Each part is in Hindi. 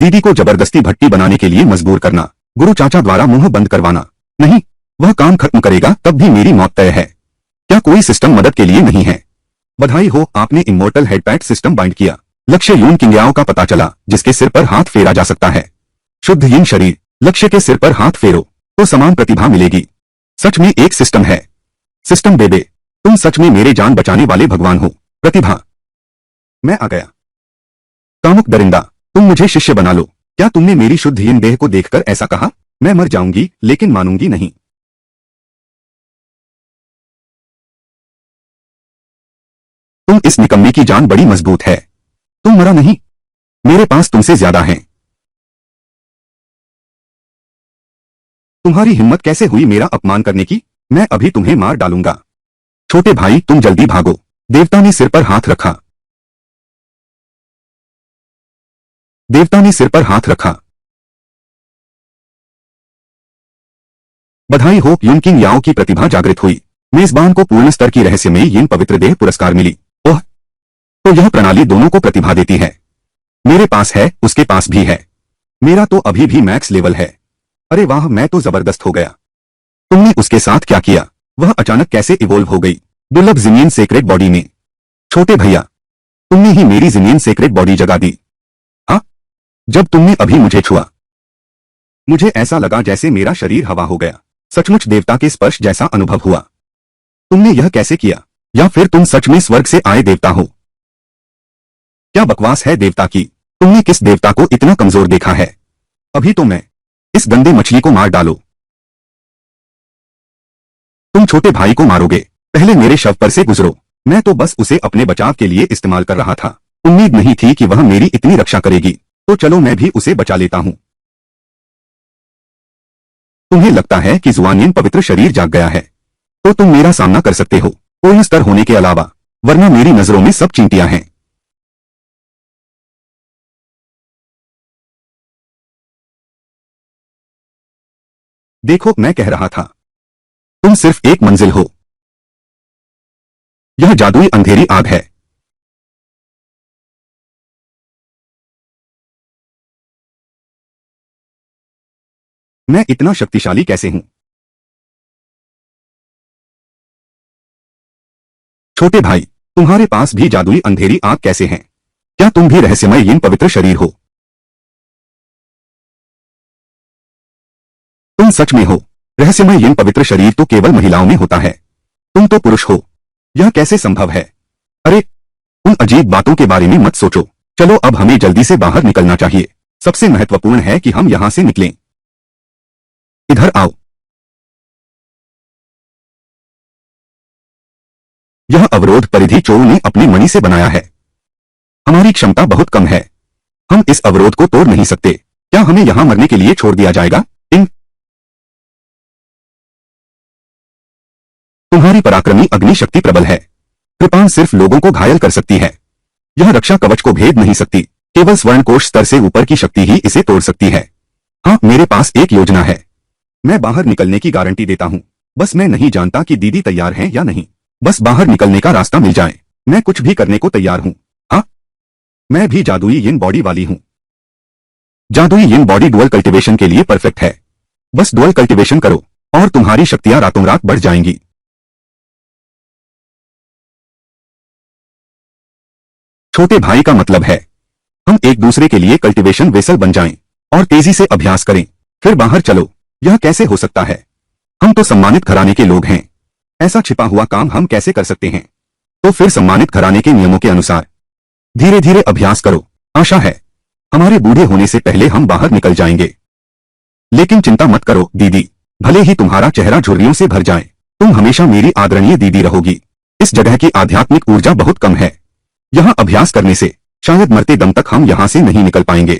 दीदी को जबरदस्ती भट्टी बनाने के लिए मजबूर करना, गुरु चाचा द्वारा मुंह बंद करवाना, नहीं, वह काम खत्म करेगा तब भी मेरी मौत तय है। क्या कोई सिस्टम मदद के लिए नहीं है? बधाई हो, आपने इमोर्टल हेडपैट सिस्टम बाइंड किया। लक्ष्य यून किंग्याओ का पता चला, जिसके सिर पर हाथ फेरा जा सकता है। शुद्ध यिन शरीर, लक्ष्य के सिर पर हाथ फेरो तो समान प्रतिभा मिलेगी। सच में एक सिस्टम है। सिस्टम बेबे, तुम सच में मेरे जान बचाने वाले भगवान हो। प्रतिभा, मैं आ गया। कामुक दरिंदा, तुम मुझे शिष्य बना लो। क्या तुमने मेरी शुद्ध यिन देह को देखकर ऐसा कहा? मैं मर जाऊंगी लेकिन मानूंगी नहीं। तुम इस निकम्मी की जान बड़ी मजबूत है। तुम मरा नहीं, मेरे पास तुमसे ज्यादा है। तुम्हारी हिम्मत कैसे हुई मेरा अपमान करने की? मैं अभी तुम्हें मार डालूंगा। छोटे भाई तुम जल्दी भागो। देवता ने सिर पर हाथ रखा। देवता ने सिर पर हाथ रखा। बधाई हो, युन किंग याओ की प्रतिभा जागृत हुई। मेजबान को पूर्ण स्तर की रहस्यमयी यिन पवित्र देह पुरस्कार मिली। ओह, तो यह प्रणाली दोनों को प्रतिभा देती है। मेरे पास है, उसके पास भी है। मेरा तो अभी भी मैक्स लेवल है। अरे वाह, मैं तो जबरदस्त हो गया। तुमने उसके साथ क्या किया? वह अचानक कैसे इवोल्व हो गई? दुर्लभ जिनियन सेक्रेट बॉडी में। छोटे भैया, तुमने ही मेरी जिनियन सेक्रेट बॉडी जगा दी। हाँ, जब तुमने अभी मुझे छुआ, मुझे ऐसा लगा जैसे मेरा शरीर हवा हो गया। सचमुच देवता के स्पर्श जैसा अनुभव हुआ। तुमने यह कैसे किया? या फिर तुम सच में स्वर्ग से आए देवता हो? क्या बकवास है देवता की? तुमने किस देवता को इतना कमजोर देखा है? अभी तो मैं इस गंदे मछली को मार डालो। तुम छोटे भाई को मारोगे? पहले मेरे शव पर से गुजरो। मैं तो बस उसे अपने बचाव के लिए इस्तेमाल कर रहा था। उम्मीद नहीं थी कि वह मेरी इतनी रक्षा करेगी। तो चलो मैं भी उसे बचा लेता हूं। तुम्हें लगता है कि जुआनियन पवित्र शरीर जाग गया है, तो तुम मेरा सामना कर सकते हो, पूर्ण स्तर होने के अलावा, वरना मेरी नजरों में सब चींटियां हैं। देखो, मैं कह रहा था, तुम सिर्फ एक मंजिल हो। यह जादुई अंधेरी आग है। मैं इतना शक्तिशाली कैसे हूं? छोटे भाई, तुम्हारे पास भी जादुई अंधेरी आग कैसे हैं? क्या तुम भी रहस्यमय यिन पवित्र शरीर हो? तुम सच में हो। रहस्यमय यिन पवित्र शरीर तो केवल महिलाओं में होता है। तुम तो पुरुष हो। यह कैसे संभव है? अरे, उन अजीब बातों के बारे में मत सोचो। चलो अब हमें जल्दी से बाहर निकलना चाहिए। सबसे महत्वपूर्ण है कि हम यहां से निकलें। इधर आओ। यह अवरोध परिधि चोर ने अपनी मणि से बनाया है। हमारी क्षमता बहुत कम है। हम इस अवरोध को तोड़ नहीं सकते। क्या हमें यहां मरने के लिए छोड़ दिया जाएगा? तुम्हारी पराक्रमी अग्नि शक्ति प्रबल है। कृपाण सिर्फ लोगों को घायल कर सकती है। यह रक्षा कवच को भेद नहीं सकती। केवल स्वर्ण कोश स्तर से ऊपर की शक्ति ही इसे तोड़ सकती है। हाँ, मेरे पास एक योजना है। मैं बाहर निकलने की गारंटी देता हूँ। बस मैं नहीं जानता कि दीदी तैयार है या नहीं। बस बाहर निकलने का रास्ता मिल जाए, मैं कुछ भी करने को तैयार हूँ। हाँ, मैं भी जादुई यिन बॉडी वाली हूँ। जादुई यिन बॉडी डुअल कल्टीवेशन के लिए परफेक्ट है। बस डुअल कल्टीवेशन करो और तुम्हारी शक्तियां रातों रात बढ़ जाएंगी। छोटे भाई का मतलब है, हम एक दूसरे के लिए कल्टीवेशन वेसल बन जाएं और तेजी से अभ्यास करें, फिर बाहर चलो। यह कैसे हो सकता है? हम तो सम्मानित घराने के लोग हैं। ऐसा छिपा हुआ काम हम कैसे कर सकते हैं? तो फिर सम्मानित घराने के नियमों के अनुसार धीरे धीरे अभ्यास करो। आशा है हमारे बूढ़े होने से पहले हम बाहर निकल जाएंगे। लेकिन चिंता मत करो दीदी, भले ही तुम्हारा चेहरा झुर्रियों से भर जाए, तुम हमेशा मेरी आदरणीय दीदी रहोगी। इस जगह की आध्यात्मिक ऊर्जा बहुत कम है। यहाँ अभ्यास करने से शायद मरते दम तक हम यहां से नहीं निकल पाएंगे।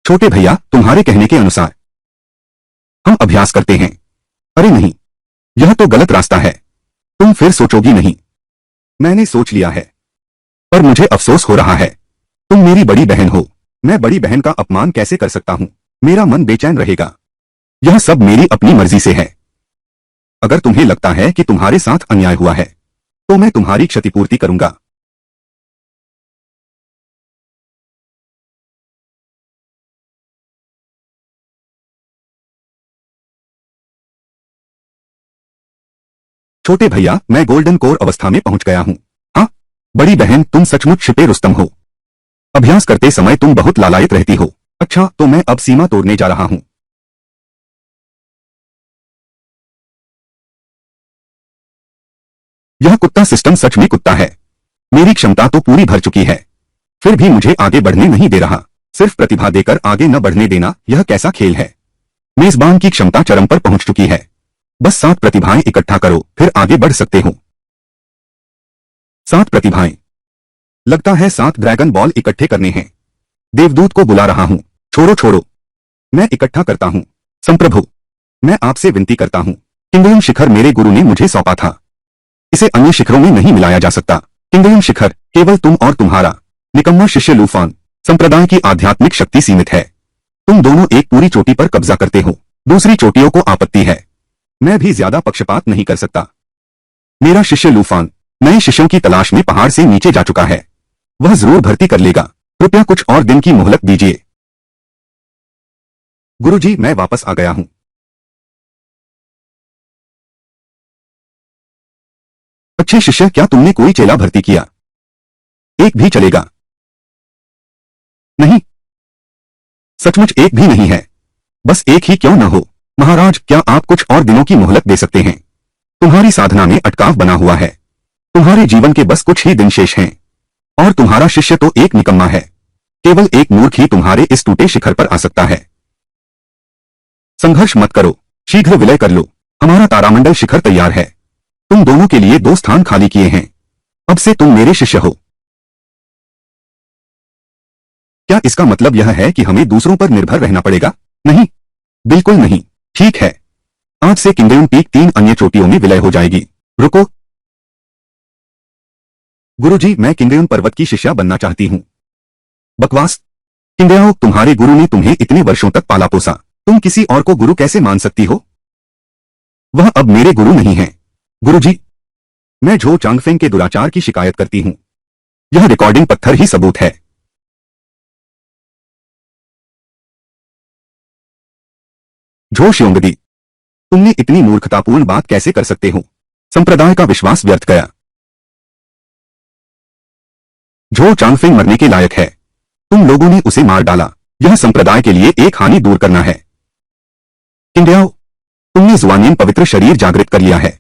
छोटे भैया, तुम्हारे कहने के अनुसार हम अभ्यास करते हैं। अरे नहीं, यह तो गलत रास्ता है। तुम फिर सोचोगी नहीं? मैंने सोच लिया है, पर मुझे अफसोस हो रहा है। तुम मेरी बड़ी बहन हो। मैं बड़ी बहन का अपमान कैसे कर सकता हूं? मेरा मन बेचैन रहेगा। यह सब मेरी अपनी मर्जी से है। अगर तुम्हें लगता है कि तुम्हारे साथ अन्याय हुआ है, तो मैं तुम्हारी क्षतिपूर्ति करूंगा। छोटे भैया, मैं गोल्डन कोर अवस्था में पहुंच गया हूँ। हाँ बड़ी बहन, तुम सचमुच छिपे रुस्तम हो। अभ्यास करते समय तुम बहुत लालायित रहती हो। अच्छा, तो मैं अब सीमा तोड़ने जा रहा हूँ। यह कुत्ता सिस्टम सच में कुत्ता है। मेरी क्षमता तो पूरी भर चुकी है, फिर भी मुझे आगे बढ़ने नहीं दे रहा। सिर्फ प्रतिभा देकर आगे न बढ़ने देना, यह कैसा खेल है। मेजबान की क्षमता चरम पर पहुंच चुकी है। बस 7 प्रतिभाएं इकट्ठा करो, फिर आगे बढ़ सकते हो। 7 प्रतिभाएं। लगता है 7 ड्रैगन बॉल इकट्ठे करने हैं। देवदूत को बुला रहा हूं। छोड़ो छोड़ो, मैं इकट्ठा करता हूं। संप्रभु, मैं आपसे विनती करता हूं। किंगयम शिखर मेरे गुरु ने मुझे सौंपा था, इसे अन्य शिखरों में नहीं मिलाया जा सकता। किंगयम शिखर केवल तुम और तुम्हारा निकम्मा शिष्य लूफान संप्रदाय की आध्यात्मिक शक्ति सीमित है। तुम दोनों एक पूरी चोटी पर कब्जा करते हो, दूसरी चोटियों को आपत्ति है। मैं भी ज्यादा पक्षपात नहीं कर सकता। मेरा शिष्य लूफान नए शिष्यों की तलाश में पहाड़ से नीचे जा चुका है। वह जरूर भर्ती कर लेगा। कृपया कुछ और दिन की मोहलत दीजिए। गुरुजी, मैं वापस आ गया हूं। अच्छे शिष्य, क्या तुमने कोई चेला भर्ती किया? एक भी चलेगा? नहीं, सचमुच एक भी नहीं है। बस एक ही क्यों न हो। महाराज, क्या आप कुछ और दिनों की मोहलत दे सकते हैं? तुम्हारी साधना में अटकाव बना हुआ है। तुम्हारे जीवन के बस कुछ ही दिन शेष हैं, और तुम्हारा शिष्य तो एक निकम्मा है। केवल एक मूर्ख ही तुम्हारे इस टूटे शिखर पर आ सकता है। संघर्ष मत करो, शीघ्र विलय कर लो। हमारा तारामंडल शिखर तैयार है। तुम दोनों के लिए 2 स्थान खाली किए हैं। अब से तुम मेरे शिष्य हो। क्या इसका मतलब यह है कि हमें दूसरों पर निर्भर रहना पड़ेगा? नहीं, बिल्कुल नहीं। ठीक है, आज से किंगयम पीक 3 अन्य चोटियों में विलय हो जाएगी। रुको गुरुजी, मैं किंगयम पर्वत की शिष्या बनना चाहती हूँ। बकवास। किंगयाओ, तुम्हारे गुरु ने तुम्हें इतने वर्षों तक पाला पोसा, तुम किसी और को गुरु कैसे मान सकती हो? वह अब मेरे गुरु नहीं है। गुरुजी, मैं झो चांगफेंग के दुराचार की शिकायत करती हूँ। यह रिकॉर्डिंग पत्थर ही सबूत है। झो श्योंगदी, तुमने इतनी मूर्खतापूर्ण बात कैसे कर सकते हो? संप्रदाय का विश्वास व्यर्थ गया। झो चांगफेंग मरने के लायक है। तुम लोगों ने उसे मार डाला। यह संप्रदाय के लिए एक हानि दूर करना है। किंगयाओ, तुमने जुआनियन पवित्र शरीर जागृत कर लिया है।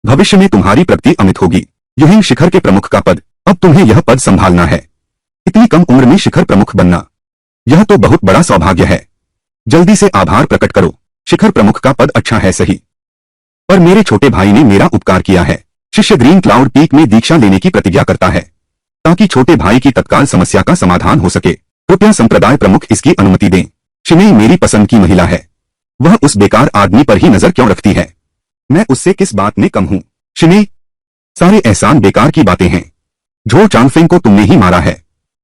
भविष्य में तुम्हारी प्रगति अमित होगी। युहिंग शिखर के प्रमुख का पद, अब तुम्हें यह पद संभालना है। इतनी कम उम्र में शिखर प्रमुख बनना, यह तो बहुत बड़ा सौभाग्य है। जल्दी से आभार प्रकट करो। शिखर प्रमुख का पद अच्छा है सही, पर मेरे छोटे भाई ने मेरा उपकार किया है। शिष्य ग्रीन क्लाउड पीक में दीक्षा लेने की प्रतिज्ञा करता है, ताकि छोटे भाई की तत्काल समस्या का समाधान हो सके। कृपया संप्रदाय प्रमुख इसकी अनुमति दें। शिनेई मेरी पसंद की महिला है। वह उस बेकार आदमी पर ही नजर क्यों रखती है? मैं उससे किस बात में कम हूं? शिनेई, सारे एहसान बेकार की बातें हैं। झो चांगफेंग को तुमने ही मारा है।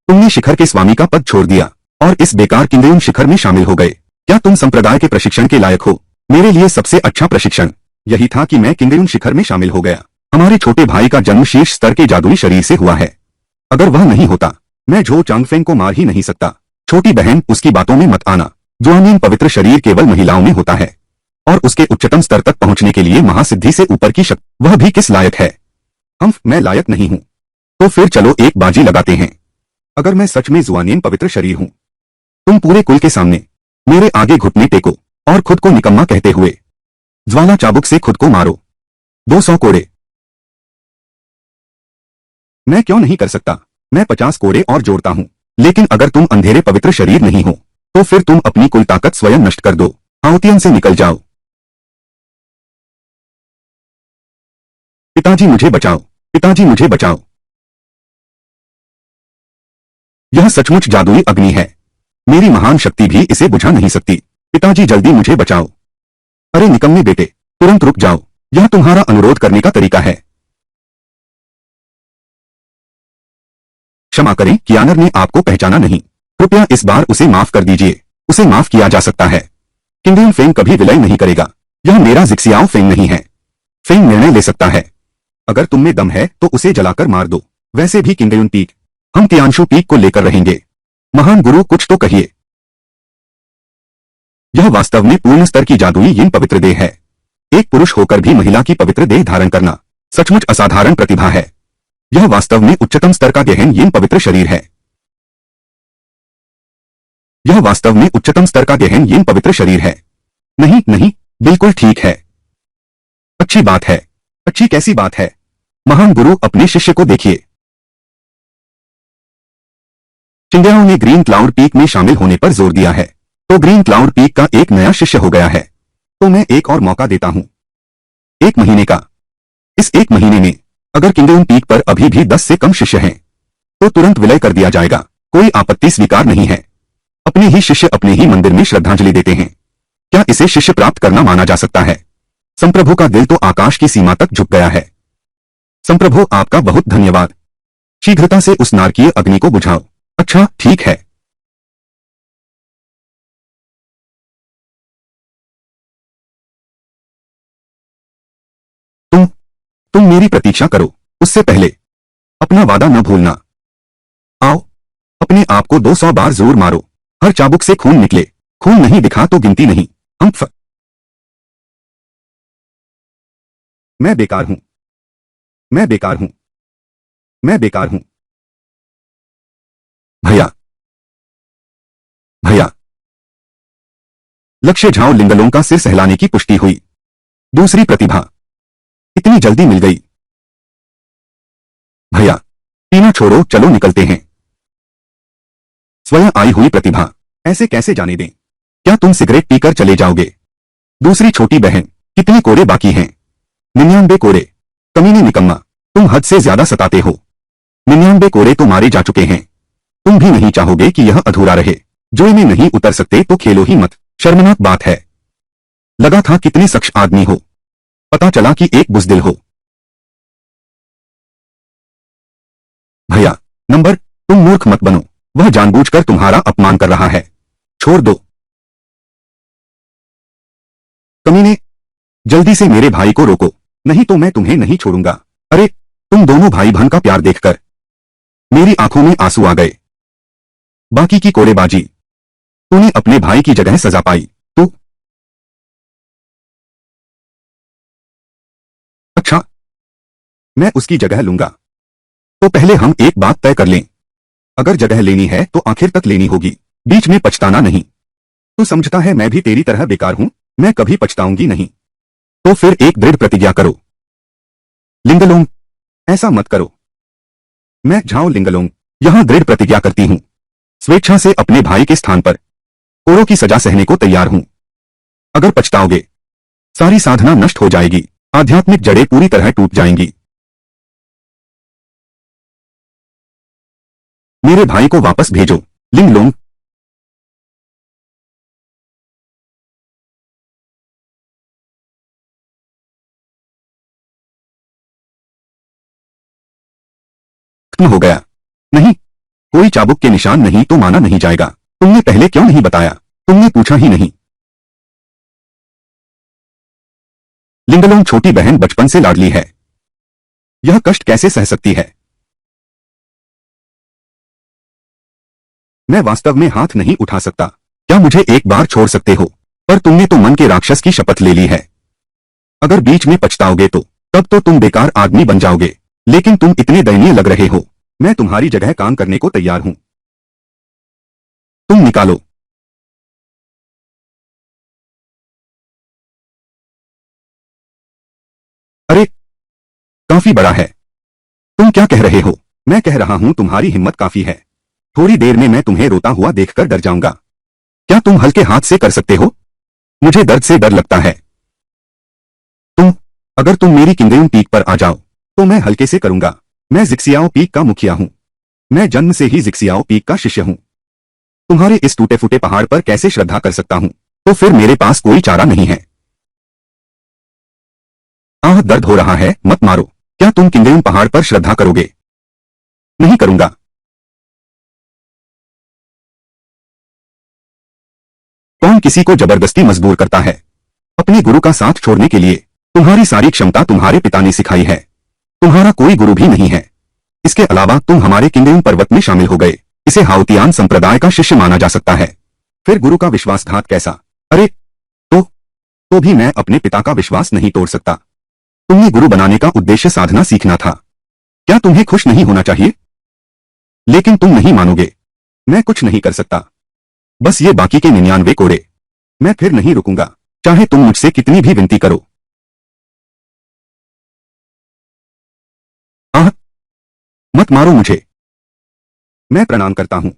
तुमने शिखर के स्वामी का पद छोड़ दिया और इस बेकार किंगयम शिखर में शामिल हो गए। क्या तुम संप्रदाय के प्रशिक्षण के लायक हो? मेरे लिए सबसे अच्छा प्रशिक्षण यही था कि मैं किंगयम शिखर में शामिल हो गया। हमारे छोटे भाई का जन्म शीर्ष स्तर के जादुई शरीर से हुआ है। अगर वह नहीं होता, मैं झो चांगफेंग को मार ही नहीं सकता। छोटी बहन, उसकी बातों में मत आना। जुआनियन पवित्र शरीर केवल महिलाओं में होता है, और उसके उच्चतम स्तर तक पहुंचने के लिए महासिद्धि से ऊपर की शक्ति, वह भी किस लायक है? मैं लायक नहीं हूं। तो फिर चलो एक बाजी लगाते हैं। अगर मैं सच में जुआनियन पवित्र शरीर हूं, तुम पूरे कुल के सामने मेरे आगे घुटने टेको और खुद को निकम्मा कहते हुए ज्वाला चाबुक से खुद को मारो। 200 कोड़े। मैं क्यों नहीं कर सकता? मैं 50 कोड़े और जोड़ता हूं। लेकिन अगर तुम अंधेरे पवित्र शरीर नहीं हो, तो फिर तुम अपनी कुल ताकत स्वयं नष्ट कर दो। आउतियन से निकल जाओ। पिताजी मुझे बचाओ, पिताजी मुझे बचाओ। यह सचमुच जादुई अग्नि है। मेरी महान शक्ति भी इसे बुझा नहीं सकती। पिताजी जल्दी मुझे बचाओ। अरे निकम्मे बेटे, तुरंत रुक जाओ। यह तुम्हारा अनुरोध करने का तरीका है। क्षमा करें, कियानर ने आपको पहचाना नहीं। कृपया इस बार उसे माफ कर दीजिए। उसे माफ किया जा सकता है। किंगयम फेंग कभी विलय नहीं करेगा। यह मेरा जिक्सियाओ फेंग नहीं है। फेंग निर्णय ले सकता है। अगर तुम में दम है तो उसे जलाकर मार दो। वैसे भी किंगयम पीक, हम तियानशु पीक को लेकर रहेंगे। महान गुरु, कुछ तो कहिए। यह वास्तव में पूर्ण स्तर की जादुई यिन पवित्र देह है। एक पुरुष होकर भी महिला की पवित्र देह धारण करना सचमुच असाधारण प्रतिभा है। यह वास्तव में उच्चतम स्तर का गहन यिन पवित्र शरीर है। यह वास्तव में उच्चतम स्तर का गहन यिन पवित्र शरीर है। नहीं नहीं, बिल्कुल ठीक है। अच्छी बात है। अच्छी कैसी बात है? महान गुरु, अपने शिष्य को देखिए। चिंग्याओ ने ग्रीन क्लाउड पीक में शामिल होने पर जोर दिया है, तो ग्रीन क्लाउड पीक का एक नया शिष्य हो गया है। तो मैं एक और मौका देता हूं, 1 महीने का। इस 1 महीने में अगर किंगडम पीक पर अभी भी 10 से कम शिष्य हैं, तो तुरंत विलय कर दिया जाएगा। कोई आपत्ति स्वीकार नहीं है। अपने ही शिष्य अपने ही मंदिर में श्रद्धांजलि देते हैं। क्या इसे शिष्य प्राप्त करना माना जा सकता है? संप्रभु का दिल तो आकाश की सीमा तक झुक गया है। संप्रभु, आपका बहुत धन्यवाद। शीघ्रता से उस नारकीय अग्नि को बुझाओ। अच्छा, ठीक है। तुम मेरी प्रतीक्षा करो। उससे पहले अपना वादा न भूलना। आओ, अपने आप को 200 बार जरूर मारो। हर चाबुक से खून निकले। खून नहीं दिखा तो गिनती नहीं। मैं बेकार हूं। मैं बेकार हूं। मैं बेकार हूं। भैया, भैया। लक्ष्य झाओ लिंगलों का सिर सहलाने की पुष्टि हुई। दूसरी प्रतिभा इतनी जल्दी मिल गई। भैया, पीना छोड़ो, चलो निकलते हैं। स्वयं आई हुई प्रतिभा, ऐसे कैसे जाने दें? क्या तुम सिगरेट पीकर चले जाओगे? दूसरी छोटी बहन, कितने कोरे बाकी हैं? 99 कोरे। कमीने निकम्मा, तुम हद से ज्यादा सताते हो। 99 कोरे तो मारे जा चुके हैं। तुम भी नहीं चाहोगे कि यह अधूरा रहे। जुए में नहीं उतर सकते तो खेलो ही मत। शर्मनाक बात है। लगा था कितने सख्त आदमी हो, पता चला कि एक बुज़दिल हो। भैया, नंबर, तुम मूर्ख मत बनो। वह जानबूझकर तुम्हारा अपमान कर रहा है। छोड़ दो। कमीने, जल्दी से मेरे भाई को रोको, नहीं तो मैं तुम्हें नहीं छोड़ूंगा। अरे, तुम दोनों भाई बहन का प्यार देखकर मेरी आंखों में आंसू आ गए। बाकी की कोरेबाजी, तूने अपने भाई की जगह सजा पाई। तू अच्छा, मैं उसकी जगह लूंगा। तो पहले हम एक बात तय कर लें। अगर जगह लेनी है तो आखिर तक लेनी होगी, बीच में पछताना नहीं। तू समझता है मैं भी तेरी तरह बेकार हूं? मैं कभी पछताऊंगी नहीं। तो फिर एक दृढ़ प्रतिज्ञा करो। लिंगलोंग, ऐसा मत करो। मैं झाओ लिंगलोंग यहां दृढ़ प्रतिज्ञा करती हूं। स्वेच्छा से अपने भाई के स्थान पर कोरों की सजा सहने को तैयार हूं। अगर पछताओगे, सारी साधना नष्ट हो जाएगी। आध्यात्मिक जड़ें पूरी तरह टूट जाएंगी। मेरे भाई को वापस भेजो, लिंगलोंग। खत्म हो गया। नहीं, कोई चाबुक के निशान नहीं तो माना नहीं जाएगा। तुमने पहले क्यों नहीं बताया? तुमने पूछा ही नहीं। लिंगलोंग, छोटी बहन बचपन से लाडली है। यह कष्ट कैसे सह सकती है? मैं वास्तव में हाथ नहीं उठा सकता। क्या मुझे एक बार छोड़ सकते हो? पर तुमने तो मन के राक्षस की शपथ ले ली है। अगर बीच में पछताओगे तो तब तो तुम बेकार आदमी बन जाओगे। लेकिन तुम इतने दयनीय लग रहे हो, मैं तुम्हारी जगह काम करने को तैयार हूं। तुम निकालो। अरे, काफी बड़ा है। तुम क्या कह रहे हो? मैं कह रहा हूं तुम्हारी हिम्मत काफी है। थोड़ी देर में मैं तुम्हें रोता हुआ देखकर डर जाऊंगा। क्या तुम हल्के हाथ से कर सकते हो? मुझे दर्द से डर लगता है। तुम अगर तुम मेरी किंगडम पीक पर आ जाओ तो मैं हल्के से करूंगा। मैं जिक्सियाओ पीक का मुखिया हूं। मैं जन्म से ही जिक्सियाओ पीक का शिष्य हूं। तुम्हारे इस टूटे फूटे पहाड़ पर कैसे श्रद्धा कर सकता हूं? तो फिर मेरे पास कोई चारा नहीं है। आह, दर्द हो रहा है, मत मारो। क्या तुम किंगडम पहाड़ पर श्रद्धा करोगे? नहीं करूंगा। कौन किसी को जबरदस्ती मजबूर करता है अपने गुरु का साथ छोड़ने के लिए? तुम्हारी सारी क्षमता तुम्हारे पिता ने सिखाई है। तुम्हारा कोई गुरु भी नहीं है। इसके अलावा तुम हमारे किंगडम पर्वत में शामिल हो गए। इसे हाउतियान संप्रदाय का शिष्य माना जा सकता है। फिर गुरु का विश्वासघात कैसा? अरे, तो भी मैं अपने पिता का विश्वास नहीं तोड़ सकता। तुमने गुरु बनाने का उद्देश्य साधना सीखना था। क्या तुम्हें खुश नहीं होना चाहिए? लेकिन तुम नहीं मानोगे। मैं कुछ नहीं कर सकता। बस ये बाकी के 99 कोड़े। मैं फिर नहीं रुकूंगा, चाहे तुम मुझसे कितनी भी विनती करो। आह! मत मारो मुझे। मैं प्रणाम करता हूं।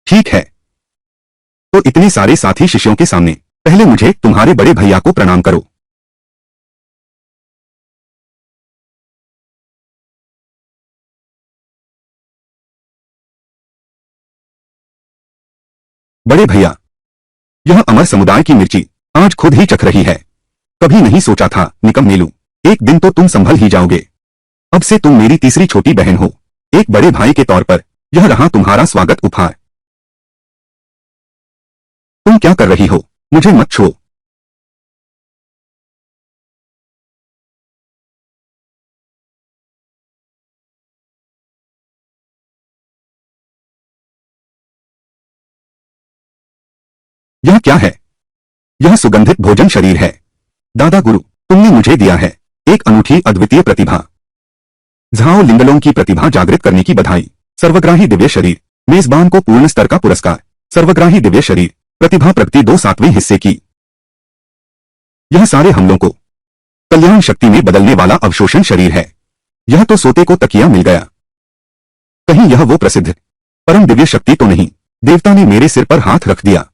ठीक है, तो इतने सारे साथी शिष्यों के सामने पहले मुझे तुम्हारे बड़े भैया को प्रणाम करो। बड़े भैया, यह अमर समुदाय की मिर्ची आज खुद ही चख रही है। कभी नहीं सोचा था निकम्मेलू, एक दिन तो तुम संभल ही जाओगे। अब से तुम मेरी तीसरी छोटी बहन हो। एक बड़े भाई के तौर पर यह रहा तुम्हारा स्वागत उपहार। तुम क्या कर रही हो? मुझे मत छुओ। यह क्या है? यह सुगंधित भोजन शरीर है। दादा गुरु, तुमने मुझे दिया है एक अनूठी अद्वितीय प्रतिभा। झाओ लिंगलों की प्रतिभा जागृत करने की बधाई। सर्वग्राही दिव्य शरीर, मेजबान को पूर्ण स्तर का पुरस्कार। सर्वग्राही दिव्य शरीर, प्रतिभा प्रगति 2/7 हिस्से की। यह सारे हमलों को कल्याण शक्ति में बदलने वाला अवशोषण शरीर है। यह तो सोते को तकिया मिल गया। कहीं यह वो प्रसिद्ध परम दिव्य शक्ति तो नहीं? देवता ने मेरे सिर पर हाथ रख दिया।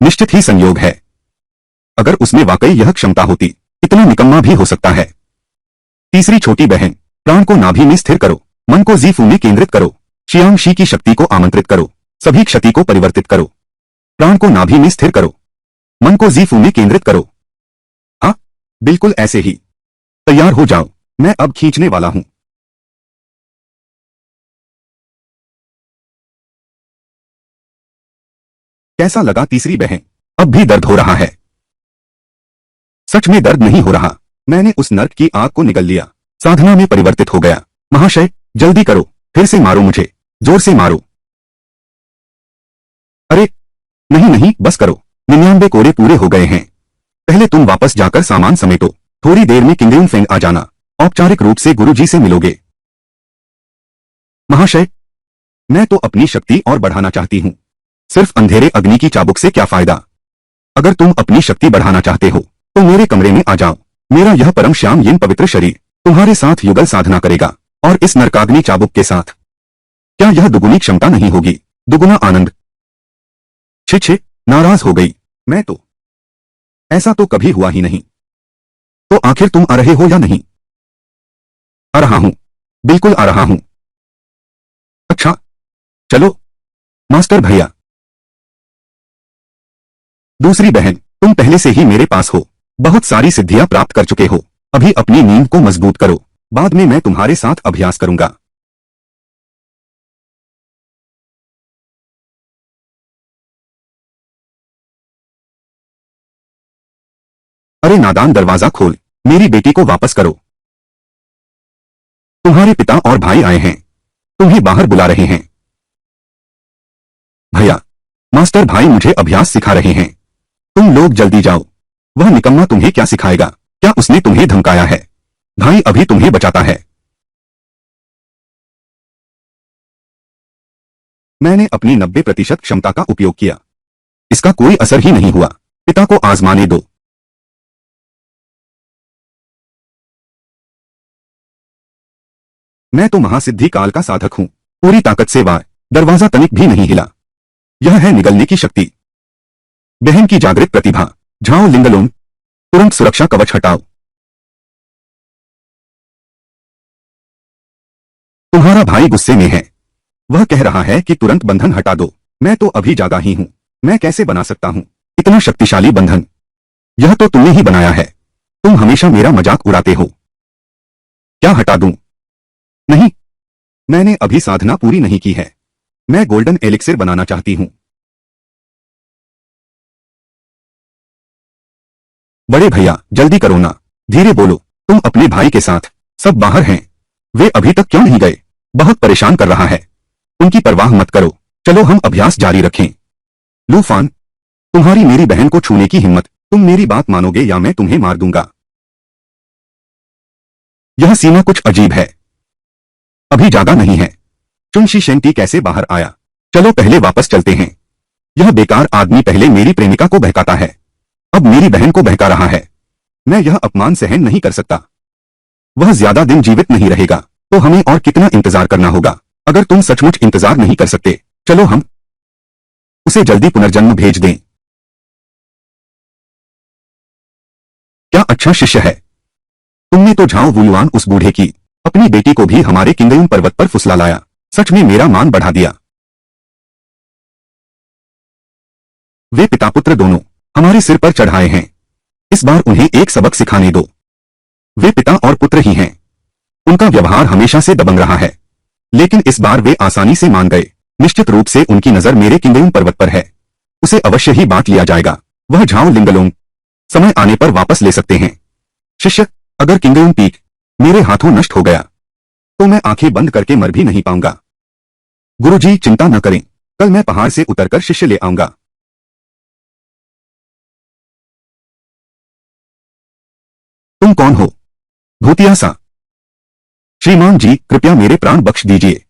निश्चित ही संयोग है। अगर उसमें वाकई यह क्षमता होती, इतना निकम्मा भी हो सकता है। तीसरी छोटी बहन, प्राण को नाभि में स्थिर करो, मन को जीफू में केंद्रित करो, शियांग शी की शक्ति को आमंत्रित करो, सभी क्षति को परिवर्तित करो। प्राण को नाभि में स्थिर करो, मन को जीफू में केंद्रित करो। हाँ, बिल्कुल ऐसे ही। तैयार हो जाओ, मैं अब खींचने वाला हूं। कैसा लगा तीसरी बहन? अब भी दर्द हो रहा है? सच में दर्द नहीं हो रहा। मैंने उस नर्क की आग को निगल लिया, साधना में परिवर्तित हो गया। महाशय, जल्दी करो, फिर से मारो मुझे, जोर से मारो। अरे नहीं नहीं, बस करो। 99 कोड़े पूरे हो गए हैं। पहले तुम वापस जाकर सामान समेटो। थोड़ी देर में किंगडम फेंग आ जाना। औपचारिक रूप से गुरुजी से मिलोगे। महाशय, मैं तो अपनी शक्ति और बढ़ाना चाहती हूं। सिर्फ अंधेरे अग्नि की चाबुक से क्या फायदा? अगर तुम अपनी शक्ति बढ़ाना चाहते हो तो मेरे कमरे में आ जाओ। मेरा यह परम श्याम यिन पवित्र शरीर तुम्हारे साथ युगल साधना करेगा, और इस नरकाग्नि चाबुक के साथ। क्या यह दुगुनी क्षमता नहीं होगी? दुगुना आनंद। छे छे, नाराज हो गई मैं तो। ऐसा तो कभी हुआ ही नहीं। तो आखिर तुम आ रहे हो या नहीं? आ रहा हूं, बिल्कुल आ रहा हूं। अच्छा, चलो। मास्टर भैया। दूसरी बहन, तुम पहले से ही मेरे पास हो। बहुत सारी सिद्धियां प्राप्त कर चुके हो। अभी अपनी नींद को मजबूत करो, बाद में मैं तुम्हारे साथ अभ्यास करूंगा। अरे नादान, दरवाजा खोल, मेरी बेटी को वापस करो। तुम्हारे पिता और भाई आए हैं, तुम्हें बाहर बुला रहे हैं। भैया, मास्टर भाई मुझे अभ्यास सिखा रहे हैं। तुम लोग जल्दी जाओ। वह निकम्मा तुम्हें क्या सिखाएगा? क्या उसने तुम्हें धमकाया है? भाई अभी तुम्हें बचाता है। मैंने अपनी 90% क्षमता का उपयोग किया, इसका कोई असर ही नहीं हुआ। पिता को आजमाने दो। मैं तो महासिद्धि काल का साधक हूं, पूरी ताकत से वार। दरवाजा तनिक भी नहीं हिला। यह है निगलने की शक्ति। बहन की जागृत प्रतिभा। झाओ लिंगलोन, तुरंत सुरक्षा कवच हटाओ। तुम्हारा भाई गुस्से में है। वह कह रहा है कि तुरंत बंधन हटा दो। मैं तो अभी जागा ही हूं, मैं कैसे बना सकता हूं इतना शक्तिशाली बंधन? यह तो तुमने ही बनाया है। तुम हमेशा मेरा मजाक उड़ाते हो। क्या हटा दूं? नहीं, मैंने अभी साधना पूरी नहीं की है। मैं गोल्डन एलिक्सिर बनाना चाहती हूं। बड़े भैया, जल्दी करो ना, धीरे बोलो। तुम अपने भाई के साथ। सब बाहर हैं। वे अभी तक क्यों नहीं गए? बहुत परेशान कर रहा है। उनकी परवाह मत करो, चलो हम अभ्यास जारी रखें। लूफान, तुम्हारी मेरी बहन को छूने की हिम्मत। तुम मेरी बात मानोगे या मैं तुम्हें मार दूंगा। यह सीमा कुछ अजीब है। अभी जागा नहीं है। चुंगशी शेंटी कैसे बाहर आया? चलो पहले वापस चलते हैं। यह बेकार आदमी पहले मेरी प्रेमिका को बहकाता है, अब मेरी बहन को बहका रहा है। मैं यह अपमान सहन नहीं कर सकता। वह ज्यादा दिन जीवित नहीं रहेगा, तो हमें और कितना इंतजार करना होगा? अगर तुम सचमुच इंतजार नहीं कर सकते, चलो हम उसे जल्दी पुनर्जन्म भेज दें। क्या अच्छा शिष्य है। तुमने तो झाओ वुयुआन उस बूढ़े की अपनी बेटी को भी हमारे किंगयुन पर्वत पर फुसला लाया। सच में मेरा मान बढ़ा दिया। वे पिता पुत्र दोनों हमारे सिर पर चढ़ाए हैं। इस बार उन्हें एक सबक सिखाने दो। वे पिता और पुत्र ही हैं। उनका व्यवहार हमेशा से दबंग रहा है, लेकिन इस बार वे आसानी से मान गए। निश्चित रूप से उनकी नजर मेरे किंगयुन पर्वत पर है। उसे अवश्य ही बांट लिया जाएगा। वह झाओ लिंगलोंग समय आने पर वापस ले सकते हैं। शिष्य, अगर किंगयुन पीक मेरे हाथों नष्ट हो गया, तो मैं आंखें बंद करके मर भी नहीं पाऊंगा। गुरुजी चिंता न करें, कल मैं पहाड़ से उतरकर शिष्य ले आऊंगा। तुम कौन हो? भूतिया सा। श्रीमान जी, कृपया मेरे प्राण बख्श दीजिए।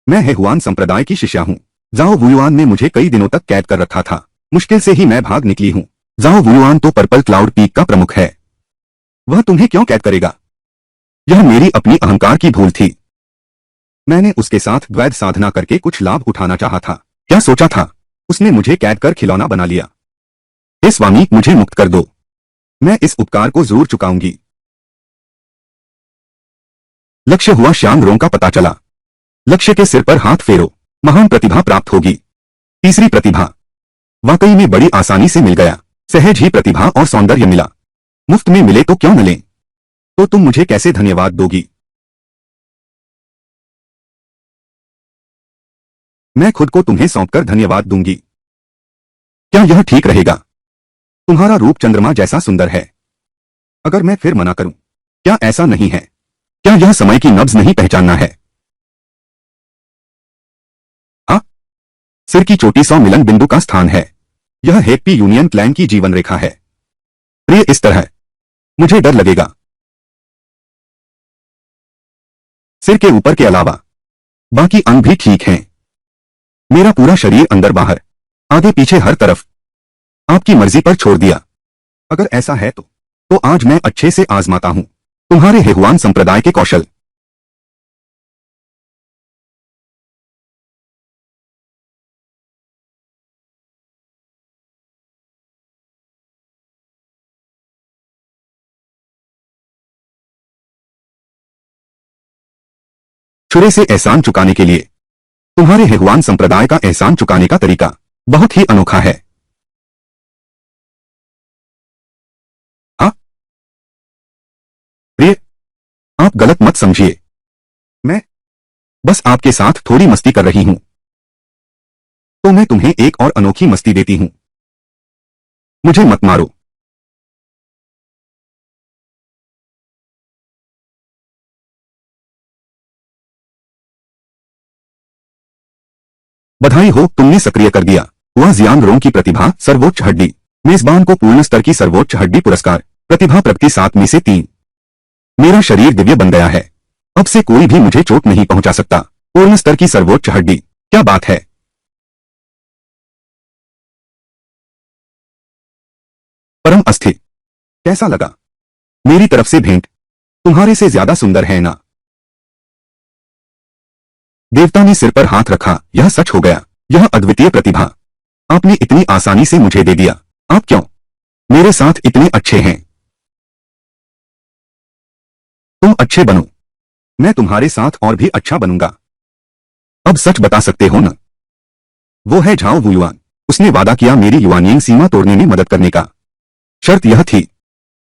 मैं हेहुआन संप्रदाय की शिष्या हूँ। जाओ वुयुआन ने मुझे कई दिनों तक कैद कर रखा था। मुश्किल से ही मैं भाग निकली हूँ। जाओ वुयुआन तो पर्पल क्लाउड पीक का प्रमुख है। वह तुम्हें क्यों कैद करेगा? यह मेरी अपनी अहंकार की भूल थी। मैंने उसके साथ द्वैध साधना करके कुछ लाभ उठाना चाहा था। क्या सोचा था? उसने मुझे कैद कर खिलौना बना लिया। हे स्वामी, मुझे मुक्त कर दो। मैं इस उपकार को जरूर चुकाऊंगी। लक्ष्य हुआ श्याम रोंग का पता चला। लक्ष्य के सिर पर हाथ फेरो, महान प्रतिभा प्राप्त होगी। तीसरी प्रतिभा वाकई में बड़ी आसानी से मिल गया। सहज ही प्रतिभा और सौंदर्य मिला। मुफ्त में मिले तो क्यों न लें? तो तुम मुझे कैसे धन्यवाद दोगी? मैं खुद को तुम्हें सौंपकर धन्यवाद दूंगी। क्या यह ठीक रहेगा? तुम्हारा रूप चंद्रमा जैसा सुंदर है। अगर मैं फिर मना करूं, क्या ऐसा नहीं है? क्या यह समय की नब्ज नहीं पहचानना है? हाँ, सिर की चोटी 100 मिलन बिंदु का स्थान है। यह हैप्पी यूनियन क्लैन की जीवन रेखा है। प्रिय, इस तरह मुझे डर लगेगा। सिर के ऊपर के अलावा बाकी अंग भी ठीक हैं। मेरा पूरा शरीर अंदर बाहर, आगे पीछे हर तरफ आपकी मर्जी पर छोड़ दिया। अगर ऐसा है तो आज मैं अच्छे से आजमाता हूं तुम्हारे हेहुआन संप्रदाय के कौशल। छुरे से एहसान चुकाने के लिए तुम्हारे हेहुआन संप्रदाय का एहसान चुकाने का तरीका बहुत ही अनोखा है। हाँ प्रिय, आप गलत मत समझिए। मैं बस आपके साथ थोड़ी मस्ती कर रही हूं। तो मैं तुम्हें एक और अनोखी मस्ती देती हूं। मुझे मत मारो। बधाई हो, तुमने सक्रिय कर दिया। वह जियांग रोंग की प्रतिभा सर्वोच्च हड्डी। मेजबान को पूर्ण स्तर की सर्वोच्च हड्डी पुरस्कार। प्रतिभा प्रगति 7 में से 3। मेरा शरीर दिव्य बन गया है। अब से कोई भी मुझे चोट नहीं पहुंचा सकता। पूर्ण स्तर की सर्वोच्च हड्डी, क्या बात है। परम अस्थिर, कैसा लगा मेरी तरफ से भेंट? तुम्हारे से ज्यादा सुंदर है ना? देवता ने सिर पर हाथ रखा। यह सच हो गया। यह अद्वितीय प्रतिभा आपने इतनी आसानी से मुझे दे दिया। आप क्यों मेरे साथ इतने अच्छे हैं? तुम अच्छे बनो, मैं तुम्हारे साथ और भी अच्छा बनूंगा। अब सच बता सकते हो ना? वो है झाओ वुयुआन। उसने वादा किया मेरी युआनियन सीमा तोड़ने में मदद करने का। शर्त यह थी,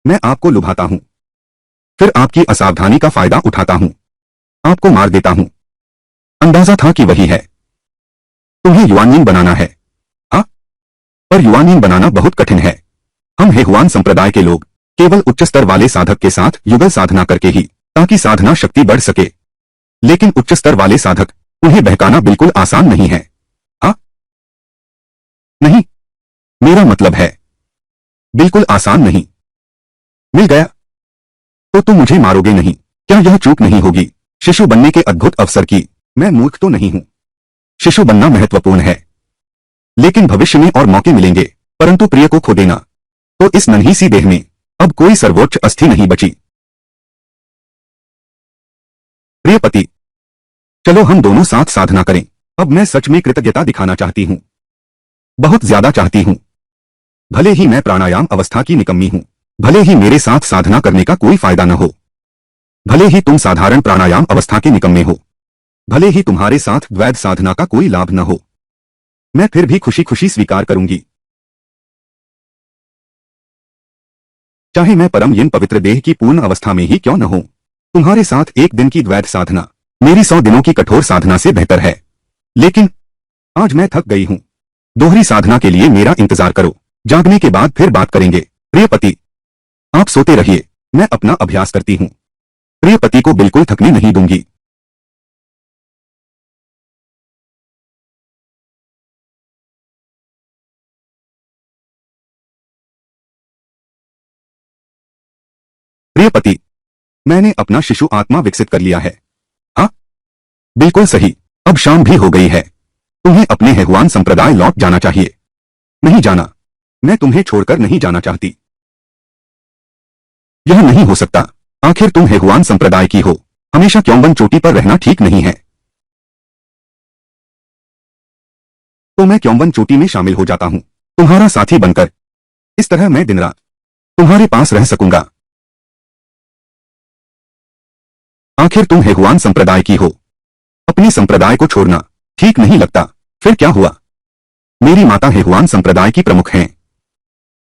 मैं आपको लुभाता हूं, फिर आपकी असावधानी का फायदा उठाता हूं, आपको मार देता हूं। अंदाजा था कि वही है। तुम्हें युआनियन बनाना है। हाँ, पर युआनियन बनाना बहुत कठिन है। हम हेहुआन संप्रदाय के लोग केवल उच्च स्तर वाले साधक के साथ युगल साधना करके ही, ताकि साधना शक्ति बढ़ सके। लेकिन उच्च स्तर वाले साधक, उन्हें बहकाना बिल्कुल आसान नहीं है। हाँ नहीं, मेरा मतलब है बिल्कुल आसान नहीं। मिल गया तो तुम मुझे मारोगे नहीं। क्या यह चूक नहीं होगी शिशु बनने के अद्भुत अवसर की? मैं मूर्ख तो नहीं हूं। शिशु बनना महत्वपूर्ण है, लेकिन भविष्य में और मौके मिलेंगे। परंतु प्रिय को खो देना, तो इस नन्ही सी देह में अब कोई सर्वोच्च अस्थि नहीं बची। प्रिय पति, चलो हम दोनों साथ साधना करें। अब मैं सच में कृतज्ञता दिखाना चाहती हूं, बहुत ज्यादा चाहती हूं। भले ही मैं प्राणायाम अवस्था की निकम्मी हूं, भले ही मेरे साथ साधना करने का कोई फायदा न हो, भले ही तुम साधारण प्राणायाम अवस्था के निकम्मे हो, भले ही तुम्हारे साथ द्वैध साधना का कोई लाभ न हो, मैं फिर भी खुशी खुशी स्वीकार करूंगी। चाहे मैं परम यिन पवित्र देह की पूर्ण अवस्था में ही क्यों न हो, तुम्हारे साथ एक दिन की द्वैध साधना मेरी 100 दिनों की कठोर साधना से बेहतर है। लेकिन आज मैं थक गई हूं। दोहरी साधना के लिए मेरा इंतजार करो, जागने के बाद फिर बात करेंगे। प्रिय पति, आप सोते रहिए, मैं अपना अभ्यास करती हूं। प्रिय पति को बिल्कुल थकने नहीं दूंगी। प्रिय पति, मैंने अपना शिशु आत्मा विकसित कर लिया है। हाँ, बिल्कुल सही। अब शाम भी हो गई है, तुम्हें अपने हेहुआन संप्रदाय लौट जाना चाहिए। नहीं जाना, मैं तुम्हें छोड़कर नहीं जाना चाहती। यह नहीं हो सकता। आखिर तुम हेहुआन संप्रदाय की हो, हमेशा क्योंबन चोटी पर रहना ठीक नहीं है। तो मैं क्योंबन चोटी में शामिल हो जाता हूं, तुम्हारा साथी बनकर। इस तरह मैं दिन रात तुम्हारे पास रह सकूंगा। आखिर तुम हेहुआन संप्रदाय की हो, अपने संप्रदाय को छोड़ना ठीक नहीं लगता। फिर क्या हुआ? मेरी माता हेहुआन संप्रदाय की प्रमुख हैं।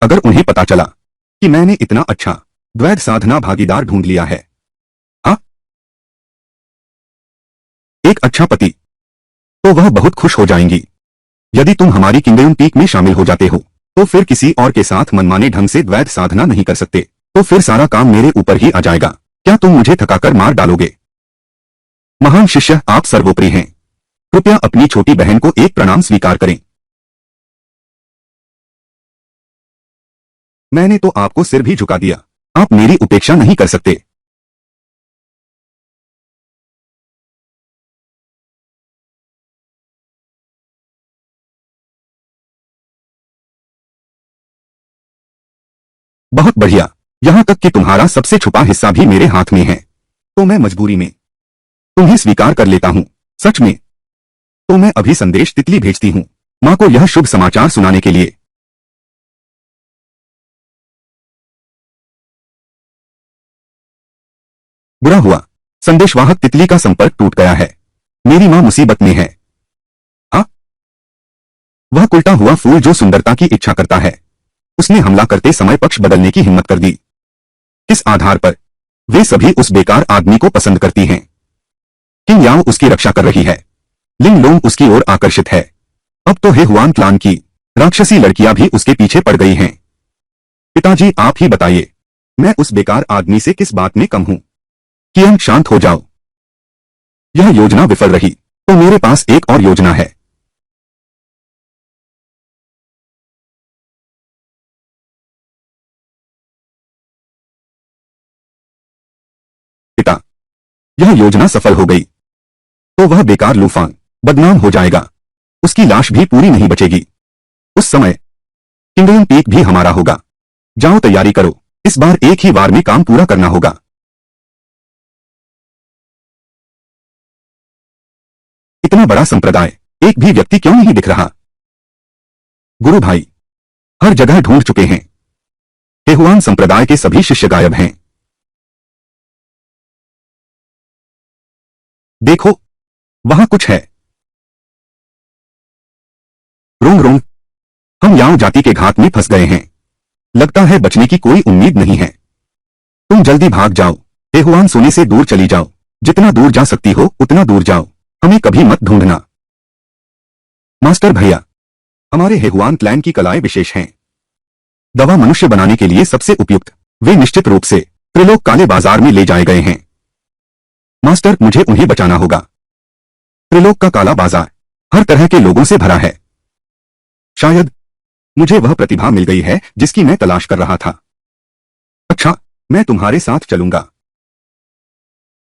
अगर उन्हें पता चला कि मैंने इतना अच्छा द्वैध साधना भागीदार ढूंढ लिया है, हाँ, एक अच्छा पति, तो वह बहुत खुश हो जाएंगी। यदि तुम हमारी किंगडम पीक में शामिल हो जाते हो, तो फिर किसी और के साथ मनमाने ढंग से द्वैध साधना नहीं कर सकते, तो फिर सारा काम मेरे ऊपर ही आ जाएगा। क्या तुम मुझे थकाकर मार डालोगे? महान शिष्य, आप सर्वोपरि हैं। कृपया अपनी छोटी बहन को एक प्रणाम स्वीकार करें। मैंने तो आपको सिर भी झुका दिया, आप मेरी उपेक्षा नहीं कर सकते। बहुत बढ़िया, यहां तक कि तुम्हारा सबसे छुपा हिस्सा भी मेरे हाथ में है, तो मैं मजबूरी में तुम्हें स्वीकार कर लेता हूं। सच में, तो मैं अभी संदेश तितली भेजती हूं, मां को यह शुभ समाचार सुनाने के लिए। बुरा हुआ, संदेशवाहक तितली का संपर्क टूट गया है। मेरी मां मुसीबत में है। हाँ, वह उल्टा हुआ फूल जो सुंदरता की इच्छा करता है, उसने हमला करते समय पक्ष बदलने की हिम्मत कर दी। किस आधार पर? वे सभी उस बेकार आदमी को पसंद करती हैं। किंग याओ उसकी रक्षा कर रही है, लिंग लोंग उसकी ओर आकर्षित है। अब तो हेहुआन क्लान की राक्षसी लड़कियां भी उसके पीछे पड़ गई हैं। पिताजी, आप ही बताइए, मैं उस बेकार आदमी से किस बात में कम हूं? कियांग, शांत हो जाओ। यह योजना विफल रही, तो मेरे पास एक और योजना है। पिता, यह योजना सफल हो गई, तो वह बेकार लूफांग बदनाम हो जाएगा। उसकी लाश भी पूरी नहीं बचेगी। उस समय किंगडम पीक भी हमारा होगा। जाओ, तैयारी करो, इस बार एक ही बार में काम पूरा करना होगा। इतना बड़ा संप्रदाय, एक भी व्यक्ति क्यों नहीं दिख रहा? गुरु भाई, हर जगह ढूंढ चुके हैं। हेहुआन संप्रदाय के सभी शिष्य गायब हैं। देखो, वहां कुछ है। रोंग रोंग, हम याओ जाति के घात में फंस गए हैं। लगता है बचने की कोई उम्मीद नहीं है। तुम जल्दी भाग जाओ, हेहुआन सोने से दूर चली जाओ। जितना दूर जा सकती हो उतना दूर जाओ, हमें कभी मत ढूंढना। मास्टर भैया, हमारे हेहुआन क्लैन की कलाएं विशेष हैं। दवा मनुष्य बनाने के लिए सबसे उपयुक्त, वे निश्चित रूप से त्रिलोक काले बाजार में ले जाए गए हैं। मास्टर, मुझे उन्हें बचाना होगा। त्रिलोक का काला बाजार हर तरह के लोगों से भरा है। शायद मुझे वह प्रतिभा मिल गई है जिसकी मैं तलाश कर रहा था। अच्छा, मैं तुम्हारे साथ चलूंगा।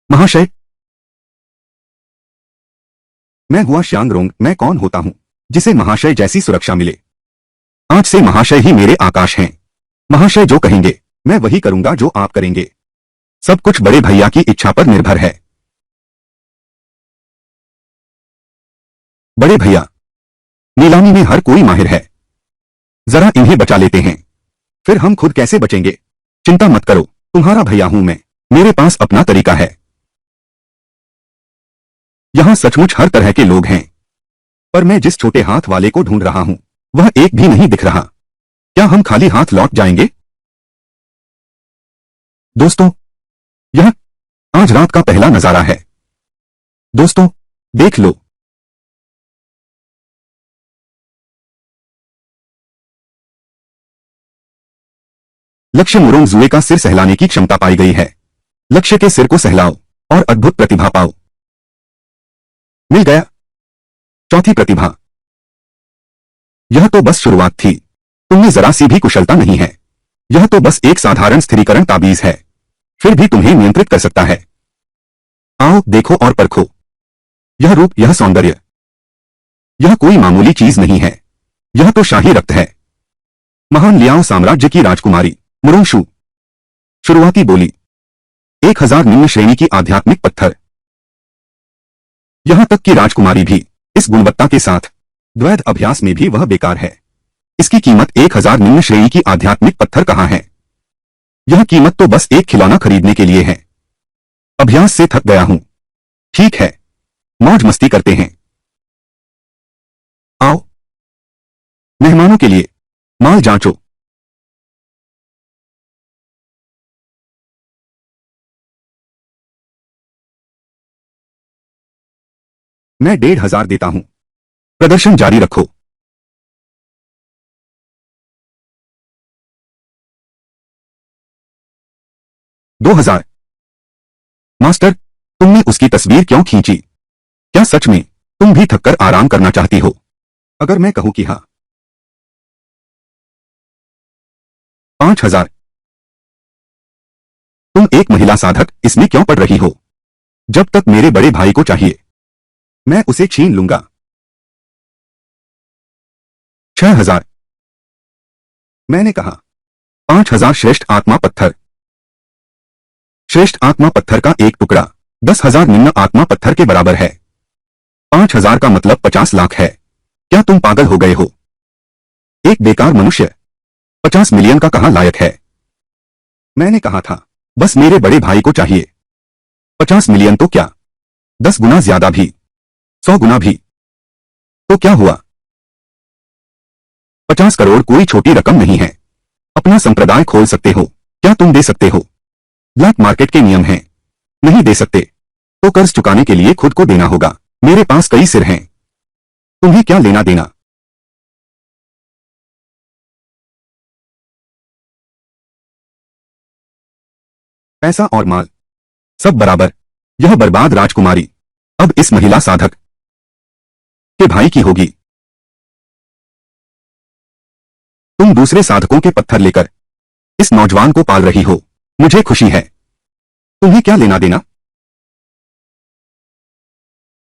महाशय, मैं हुआ श्यांगरोंग। मैं कौन होता हूं जिसे महाशय जैसी सुरक्षा मिले? आज से महाशय ही मेरे आकाश हैं। महाशय जो कहेंगे मैं वही करूंगा जो आप करेंगे। सब कुछ बड़े भैया की इच्छा पर निर्भर है। बड़े भैया, नीलामी में हर कोई माहिर है। जरा इन्हें बचा लेते हैं, फिर हम खुद कैसे बचेंगे? चिंता मत करो, तुम्हारा भैया हूं मैं। मेरे पास अपना तरीका है। यहां सचमुच हर तरह के लोग हैं, पर मैं जिस छोटे हाथ वाले को ढूंढ रहा हूं वह एक भी नहीं दिख रहा। क्या हम खाली हाथ लौट जाएंगे? दोस्तों, यह आज रात का पहला नजारा है। दोस्तों, देख लो। लक्ष्य मुरोंगजुए का सिर सहलाने की क्षमता पाई गई है। लक्ष्य के सिर को सहलाओ और अद्भुत प्रतिभा पाओ। मिल गया। चौथी प्रतिभा। यह तो बस शुरुआत थी। तुमने जरा सी भी कुशलता नहीं है। यह तो बस एक साधारण स्थिरीकरण ताबीज है, फिर भी तुम्हें नियंत्रित कर सकता है। आओ देखो और परखो। यह रूप, यह सौंदर्य, यह कोई मामूली चीज नहीं है। यह तो शाही रक्त है। महान लियाओ साम्राज्य की राजकुमारी मुरोंगशु। शुरुआती बोली। 1000 निम्न श्रेणी की आध्यात्मिक पत्थर। यहां तक कि राजकुमारी भी इस गुणवत्ता के साथ द्वैध अभ्यास में भी वह बेकार है। इसकी कीमत 1000 निम्न श्रेणी की आध्यात्मिक पत्थर कहाँ है? यह कीमत तो बस एक खिलौना खरीदने के लिए है। अभ्यास से थक गया हूं। ठीक है, मौज मस्ती करते हैं। आओ, मेहमानों के लिए माल जांचो। मैं 1500 देता हूं। प्रदर्शन जारी रखो। 2000। मास्टर, तुमने उसकी तस्वीर क्यों खींची? क्या सच में तुम भी थककर आराम करना चाहती हो? अगर मैं कहूं कि हाँ। 5000। तुम एक महिला साधक इसमें क्यों पड़ रही हो? जब तक मेरे बड़े भाई को चाहिए मैं उसे छीन लूंगा। 6000। मैंने कहा 5000 श्रेष्ठ आत्मा पत्थर। श्रेष्ठ आत्मा पत्थर का एक टुकड़ा 10,000 निम्न आत्मा पत्थर के बराबर है। 5000 का मतलब 50 लाख है। क्या तुम पागल हो गए हो? एक बेकार मनुष्य 50 मिलियन का कहां लायक है? मैंने कहा था बस मेरे बड़े भाई को चाहिए। 50 मिलियन तो क्या, 10 गुना ज्यादा भी, 100 गुना भी। तो क्या हुआ? 50 करोड़ कोई छोटी रकम नहीं है। अपना संप्रदाय खोल सकते हो। क्या तुम दे सकते हो? ब्लैक मार्केट के नियम हैं। नहीं दे सकते तो कर्ज चुकाने के लिए खुद को देना होगा। मेरे पास कई सिर हैं। तुम्हें क्या लेना देना? पैसा और माल सब बराबर। यह बर्बाद राजकुमारी अब इस महिला साधक के भाई की होगी। तुम दूसरे साधकों के पत्थर लेकर इस नौजवान को पाल रही हो। मुझे खुशी है। तुम्हें क्या लेना देना?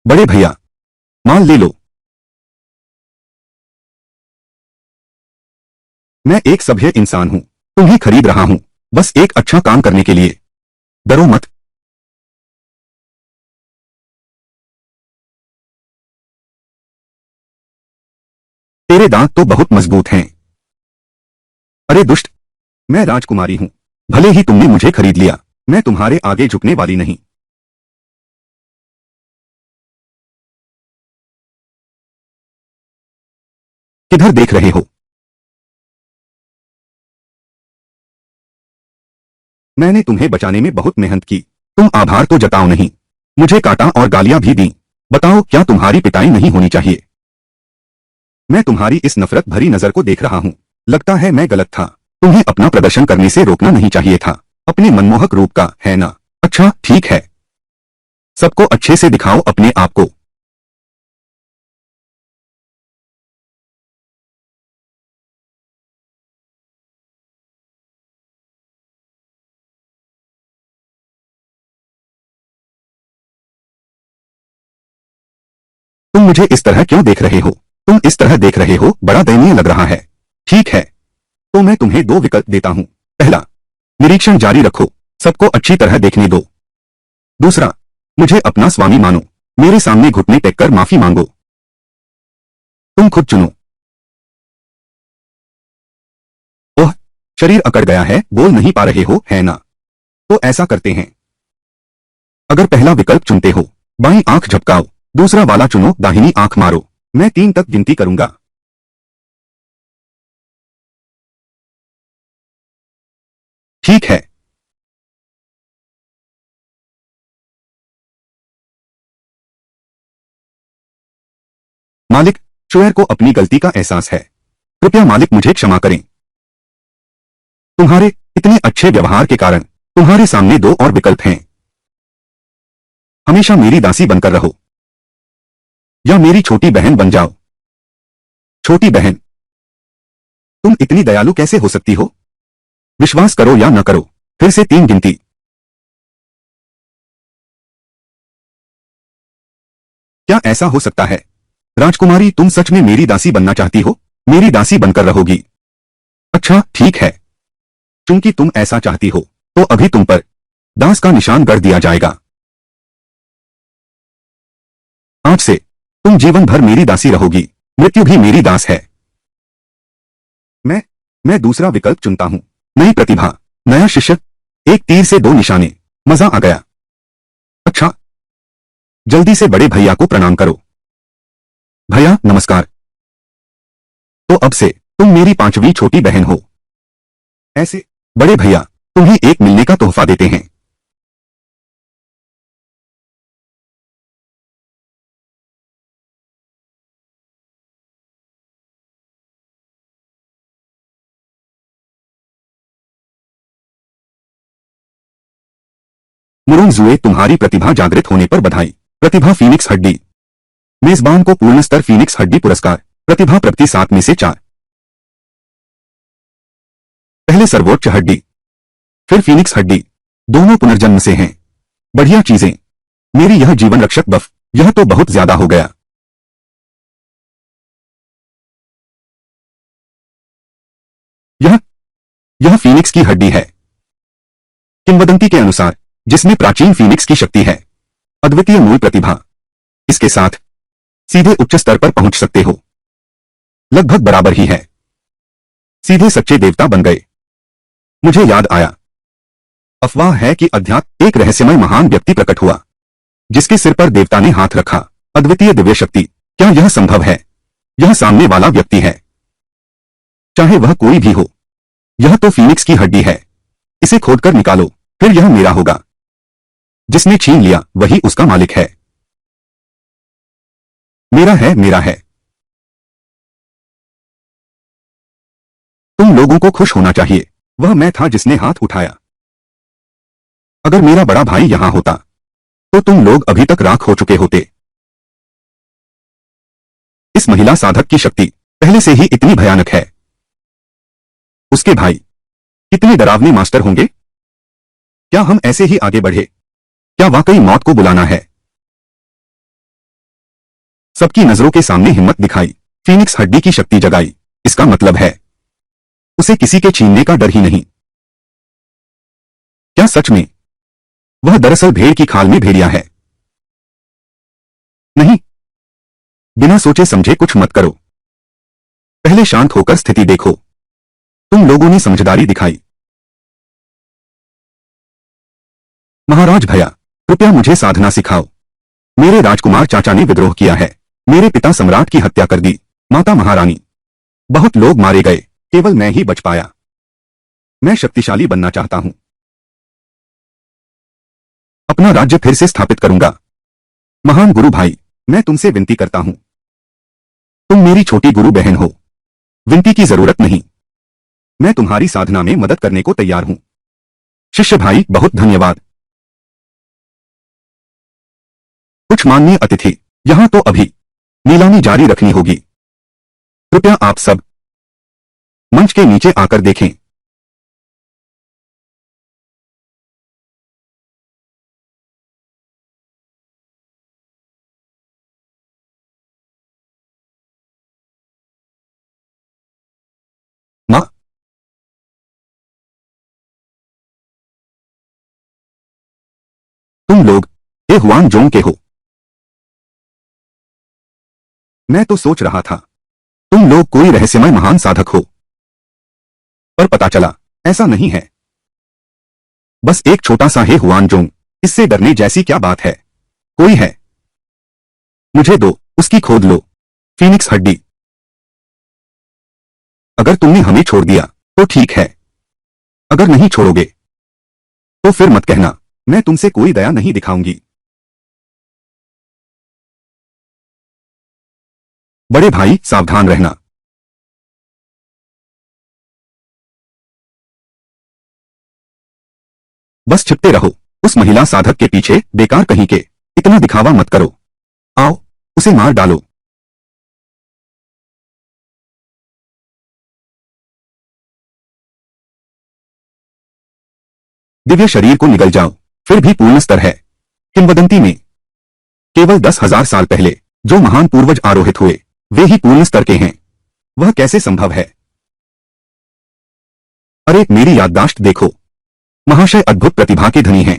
बड़े भैया, माल ले लो। मैं एक सभ्य इंसान हूं। तुम्हें खरीद रहा हूं बस एक अच्छा काम करने के लिए। डरो मत। तेरे दांत तो बहुत मजबूत हैं। अरे दुष्ट, मैं राजकुमारी हूं। भले ही तुमने मुझे खरीद लिया, मैं तुम्हारे आगे झुकने वाली नहीं। किधर देख रहे हो? मैंने तुम्हें बचाने में बहुत मेहनत की। तुम आभार तो जताओ नहीं। मुझे काटा और गालियां भी दी। बताओ क्या तुम्हारी पिटाई नहीं होनी चाहिए? मैं तुम्हारी इस नफरत भरी नजर को देख रहा हूं। लगता है मैं गलत था। तुम्हें अपना प्रदर्शन करने से रोकना नहीं चाहिए था। अपने मनमोहक रूप का, है ना? अच्छा ठीक है। सबको अच्छे से दिखाओ अपने आप को। तुम मुझे इस तरह क्यों देख रहे हो? तुम इस तरह देख रहे हो, बड़ा दयनीय लग रहा है। ठीक है, तो मैं तुम्हें दो विकल्प देता हूं। पहला, निरीक्षण जारी रखो, सबको अच्छी तरह देखने दो। दूसरा, मुझे अपना स्वामी मानो, मेरे सामने घुटने टेककर माफी मांगो। तुम खुद चुनो। ओह, शरीर अकड़ गया है, बोल नहीं पा रहे हो, है ना? तो ऐसा करते हैं। अगर पहला विकल्प चुनते हो, बाईं आंख झपकाओ, दूसरा वाला चुनो, दाहिनी आंख मारो। मैं 3 तक गिनती करूंगा। ठीक है। मालिक, शोयर को अपनी गलती का एहसास है। कृपया मालिक मुझे क्षमा करें। तुम्हारे इतने अच्छे व्यवहार के कारण तुम्हारे सामने दो और विकल्प हैं। हमेशा मेरी दासी बनकर रहो या मेरी छोटी बहन बन जाओ। छोटी बहन, तुम इतनी दयालु कैसे हो सकती हो? विश्वास करो या न करो, फिर से 3 गिनती। क्या ऐसा हो सकता है? राजकुमारी, तुम सच में मेरी दासी बनना चाहती हो? मेरी दासी बनकर रहोगी। अच्छा, ठीक है। चूंकि तुम ऐसा चाहती हो, तो अभी तुम पर दास का निशान गढ़ दिया जाएगा। आज से तुम जीवन भर मेरी दासी रहोगी। मृत्यु भी मेरी दास है। मैं मैं दूसरा विकल्प चुनता हूं। नई प्रतिभा, नया शिष्य, एक तीर से 2 निशाने। मजा आ गया। अच्छा, जल्दी से बड़े भैया को प्रणाम करो। भैया नमस्कार। तो अब से तुम मेरी 5वीं छोटी बहन हो। ऐसे बड़े भैया तुम्हें एक मिलने का तोहफा देते हैं। मुरुंजुए, तुम्हारी प्रतिभा जागृत होने पर बधाई। प्रतिभा फीनिक्स हड्डी। मेजबान को पूर्ण स्तर फीनिक्स हड्डी पुरस्कार। प्रतिभा प्रगति 7 में से 4। पहले सर्वोच्च हड्डी, फिर फीनिक्स हड्डी, दोनों पुनर्जन्म से हैं। बढ़िया चीजें। मेरी यह जीवन रक्षक बफ, यह तो बहुत ज्यादा हो गया। यह यह फीनिक्स की हड्डी है। किंवदंती के अनुसार जिसमें प्राचीन फीनिक्स की शक्ति है, अद्वितीय मूल प्रतिभा। इसके साथ सीधे उच्च स्तर पर पहुंच सकते हो। लगभग बराबर ही है। सीधे सच्चे देवता बन गए। मुझे याद आया, अफवाह है कि अध्यात्म एक रहस्यमय महान व्यक्ति प्रकट हुआ, जिसके सिर पर देवता ने हाथ रखा। अद्वितीय दिव्य शक्ति, क्या यह संभव है? यह सामने वाला व्यक्ति है, चाहे वह कोई भी हो। यह तो फीनिक्स की हड्डी है। इसे खोदकर निकालो, फिर यह मेरा होगा। जिसने छीन लिया वही उसका मालिक है। मेरा है, मेरा है। तुम लोगों को खुश होना चाहिए। वह मैं था जिसने हाथ उठाया। अगर मेरा बड़ा भाई यहां होता, तो तुम लोग अभी तक राख हो चुके होते। इस महिला साधक की शक्ति पहले से ही इतनी भयानक है। उसके भाई कितने डरावने मास्टर होंगे। क्या हम ऐसे ही आगे बढ़े? क्या वाकई मौत को बुलाना है? सबकी नजरों के सामने हिम्मत दिखाई, फीनिक्स हड्डी की शक्ति जगाई। इसका मतलब है उसे किसी के छीनने का डर ही नहीं। क्या सच में वह दरअसल भेड़ की खाल में भेड़िया है? नहीं, बिना सोचे समझे कुछ मत करो। पहले शांत होकर स्थिति देखो। तुम लोगों ने समझदारी दिखाई। महाराज भैया, कृपया मुझे साधना सिखाओ। मेरे राजकुमार चाचा ने विद्रोह किया है। मेरे पिता सम्राट की हत्या कर दी। माता महारानी, बहुत लोग मारे गए, केवल मैं ही बच पाया। मैं शक्तिशाली बनना चाहता हूं। अपना राज्य फिर से स्थापित करूंगा। महान गुरु भाई, मैं तुमसे विनती करता हूं। तुम मेरी छोटी गुरु बहन हो। विनती की जरूरत नहीं। मैं तुम्हारी साधना में मदद करने को तैयार हूं। शिष्य भाई, बहुत धन्यवाद। कुछ माननीय अतिथि, यहां तो अभी नीलामी जारी रखनी होगी। कृपया आप सब मंच के नीचे आकर देखें। तुम लोग ए हुआन जोंग के हो। मैं तो सोच रहा था तुम लोग कोई रहस्यमय महान साधक हो, पर पता चला ऐसा नहीं है। बस एक छोटा सा हे हुआन जोंग, इससे डरने जैसी क्या बात है। कोई है, मुझे दो, उसकी खोद लो। फीनिक्स हड्डी। अगर तुमने हमें छोड़ दिया तो ठीक है, अगर नहीं छोड़ोगे तो फिर मत कहना, मैं तुमसे कोई दया नहीं दिखाऊंगी। बड़े भाई सावधान रहना। बस छिपते रहो उस महिला साधक के पीछे, बेकार कहीं के। इतना दिखावा मत करो। आओ उसे मार डालो। दिव्य शरीर को निगल जाओ, फिर भी पूर्ण स्तर है। किंवदंती में केवल 10,000 साल पहले जो महान पूर्वज आरोहित हुए वे ही पूर्ण स्तर के हैं। वह कैसे संभव है? अरे मेरी याददाश्त देखो, महाशय अद्भुत प्रतिभा के धनी हैं।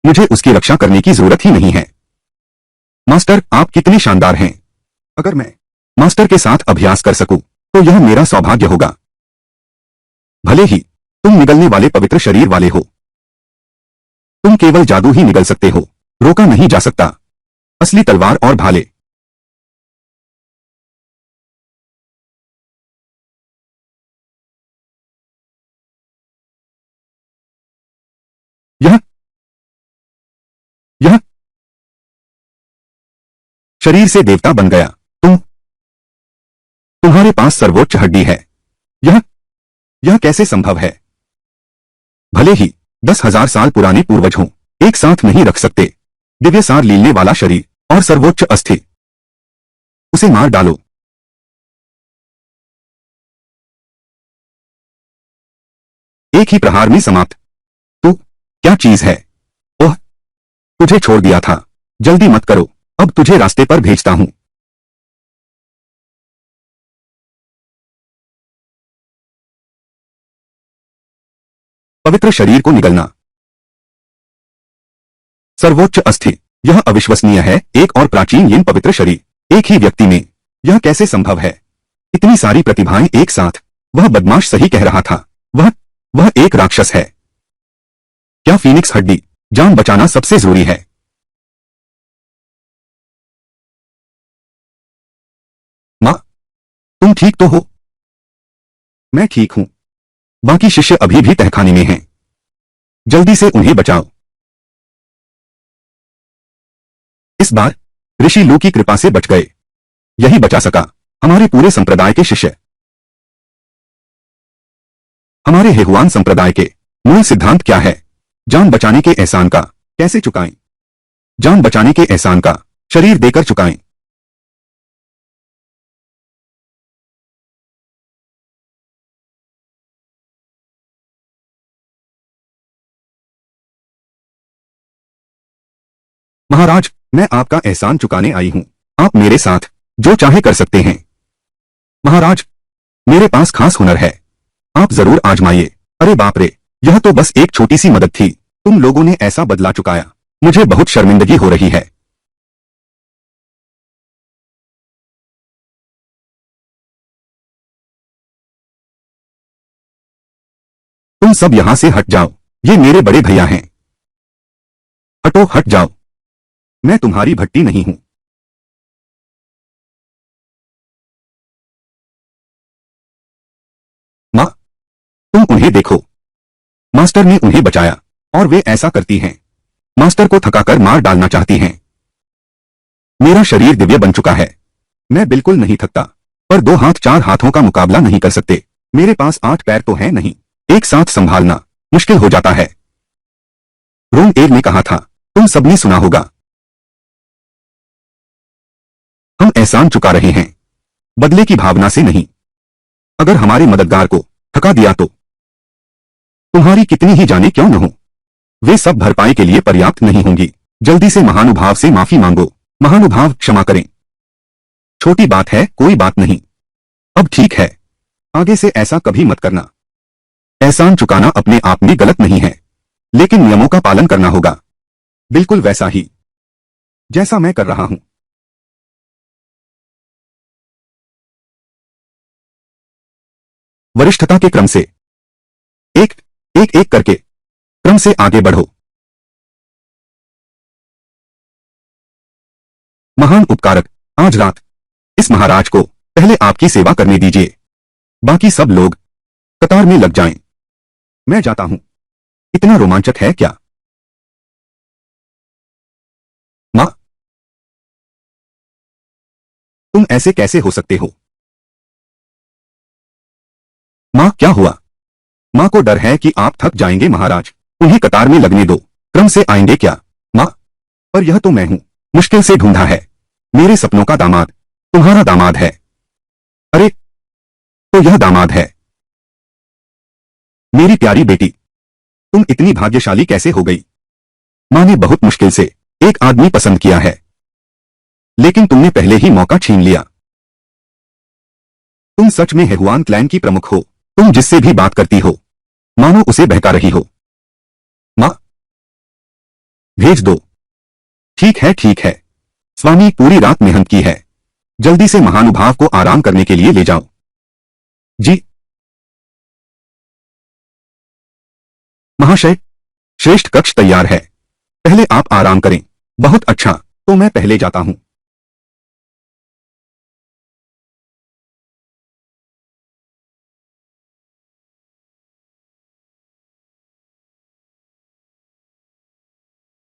मुझे उसकी रक्षा करने की जरूरत ही नहीं है। मास्टर आप कितने शानदार हैं। अगर मैं मास्टर के साथ अभ्यास कर सकूं तो यह मेरा सौभाग्य होगा। भले ही तुम निगलने वाले पवित्र शरीर वाले हो, तुम केवल जादू ही निगल सकते हो, रोका नहीं जा सकता। असली तलवार और भाले। यह यह शरीर से देवता बन गया। तुम्हारे पास सर्वोच्च हड्डी है। यह यह कैसे संभव है? भले ही 10,000 साल पुराने पूर्वज हों, एक साथ नहीं रख सकते। दिव्य सार लीलने वाला शरीर और सर्वोच्च अस्थि। उसे मार डालो। एक ही प्रहार में समाप्त। तू क्या चीज है? ओह, तुझे छोड़ दिया था। जल्दी मत करो, अब तुझे रास्ते पर भेजता हूं। पवित्र शरीर को निगलना। सर्वोच्च अस्थि। यह अविश्वसनीय है, एक और प्राचीन यिन पवित्र शरीर एक ही व्यक्ति में। यह कैसे संभव है? इतनी सारी प्रतिभाएं एक साथ। वह बदमाश सही कह रहा था। वह एक राक्षस है। क्या फीनिक्स हड्डी, जान बचाना सबसे जरूरी है। मां, तुम ठीक तो हो? मैं ठीक हूं। बाकी शिष्य अभी भी तहखाने में हैं। जल्दी से उन्हें बचाओ। इस बार ऋषि लू की कृपा से बच गए। यही बचा सका हमारे पूरे संप्रदाय के शिष्य। हमारे हेहुआन संप्रदाय के मूल सिद्धांत क्या है? जान बचाने के एहसान का कैसे चुकाएं? जान बचाने के एहसान का शरीर देकर चुकाएं। महाराज, मैं आपका एहसान चुकाने आई हूं। आप मेरे साथ जो चाहे कर सकते हैं। महाराज, मेरे पास खास हुनर है, आप जरूर आजमाइए। अरे बाप रे, यह तो बस एक छोटी सी मदद थी। तुम लोगों ने ऐसा बदला चुकाया, मुझे बहुत शर्मिंदगी हो रही है। तुम सब यहां से हट जाओ, ये मेरे बड़े भैया हैं। हटो, हट जाओ। मैं तुम्हारी भट्टी नहीं हूं। मां, तुम उन्हें देखो। मास्टर ने उन्हें बचाया और वे ऐसा करती हैं। मास्टर को थकाकर मार डालना चाहती हैं। मेरा शरीर दिव्य बन चुका है। मैं बिल्कुल नहीं थकता, पर 2 हाथ 4 हाथों का मुकाबला नहीं कर सकते। मेरे पास 8 पैर तो है नहीं, एक साथ संभालना मुश्किल हो जाता है। रोंग एव ने कहा था, तुम सबने सुना होगा। हम एहसान चुका रहे हैं, बदले की भावना से नहीं। अगर हमारे मददगार को थका दिया तो तुम्हारी कितनी ही जाने क्यों न हो, वे सब भरपाई के लिए पर्याप्त नहीं होंगी। जल्दी से महानुभाव से माफी मांगो। महानुभाव क्षमा करें। छोटी बात है, कोई बात नहीं। अब ठीक है, आगे से ऐसा कभी मत करना। एहसान चुकाना अपने आप में गलत नहीं है, लेकिन नियमों का पालन करना होगा। बिल्कुल वैसा ही जैसा मैं कर रहा हूं। वरिष्ठता के क्रम से एक एक एक करके क्रम से आगे बढ़ो। महान उपकारक, आज रात इस महाराज को पहले आपकी सेवा करने दीजिए। बाकी सब लोग कतार में लग जाएं। मैं जाता हूं। इतना रोमांचक है क्या? मां, तुम ऐसे कैसे हो सकते हो? मां, क्या हुआ? मां को डर है कि आप थक जाएंगे महाराज। उन्हें कतार में लगने दो। क्रम से आएंगे क्या? मां, पर यह तो मैं हूं। मुश्किल से ढूंढा है। मेरे सपनों का दामाद तुम्हारा दामाद है। अरे, तो यह दामाद है। मेरी प्यारी बेटी, तुम इतनी भाग्यशाली कैसे हो गई? मां ने बहुत मुश्किल से एक आदमी पसंद किया है, लेकिन तुमने पहले ही मौका छीन लिया। तुम सच में हेहुआन क्लैन की प्रमुख हो। तुम जिससे भी बात करती हो मानो उसे बहका रही हो। मां, भेज दो। ठीक है ठीक है। स्वामी पूरी रात मेहनत की है। जल्दी से महानुभाव को आराम करने के लिए ले जाओ। जी महाशय, श्रेष्ठ कक्ष तैयार है। पहले आप आराम करें। बहुत अच्छा, तो मैं पहले जाता हूं।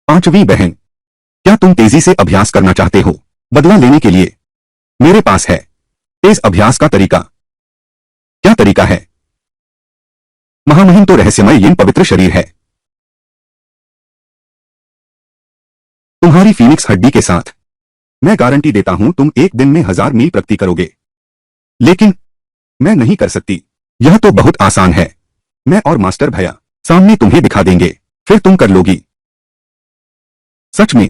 पांचवी बहन, क्या तुम तेजी से अभ्यास करना चाहते हो? बदला लेने के लिए मेरे पास है तेज अभ्यास का तरीका। क्या तरीका है? महामहिम तो रहस्यमय यिन पवित्र शरीर है। तुम्हारी फीनिक्स हड्डी के साथ मैं गारंटी देता हूं तुम एक दिन में 1000 मील प्रगति करोगे। लेकिन मैं नहीं कर सकती। यह तो बहुत आसान है। मैं और मास्टर भैया सामने तुम्हें दिखा देंगे, फिर तुम कर लोगी। सच में?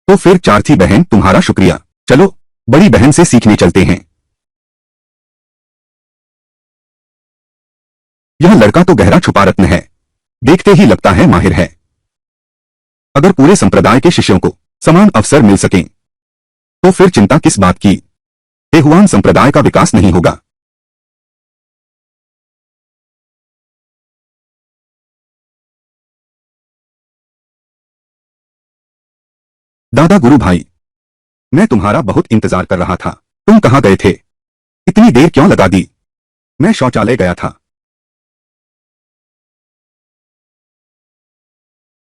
तो फिर चारथी बहन तुम्हारा शुक्रिया। चलो बड़ी बहन से सीखने चलते हैं। यह लड़का तो गहरा छुपा रत्न है। देखते ही लगता है माहिर है। अगर पूरे संप्रदाय के शिष्यों को समान अवसर मिल सकें तो फिर चिंता किस बात की? हेहुआन संप्रदाय का विकास नहीं होगा। दादा गुरु भाई, मैं तुम्हारा बहुत इंतजार कर रहा था। तुम कहां गए थे? इतनी देर क्यों लगा दी? मैं शौचालय गया था।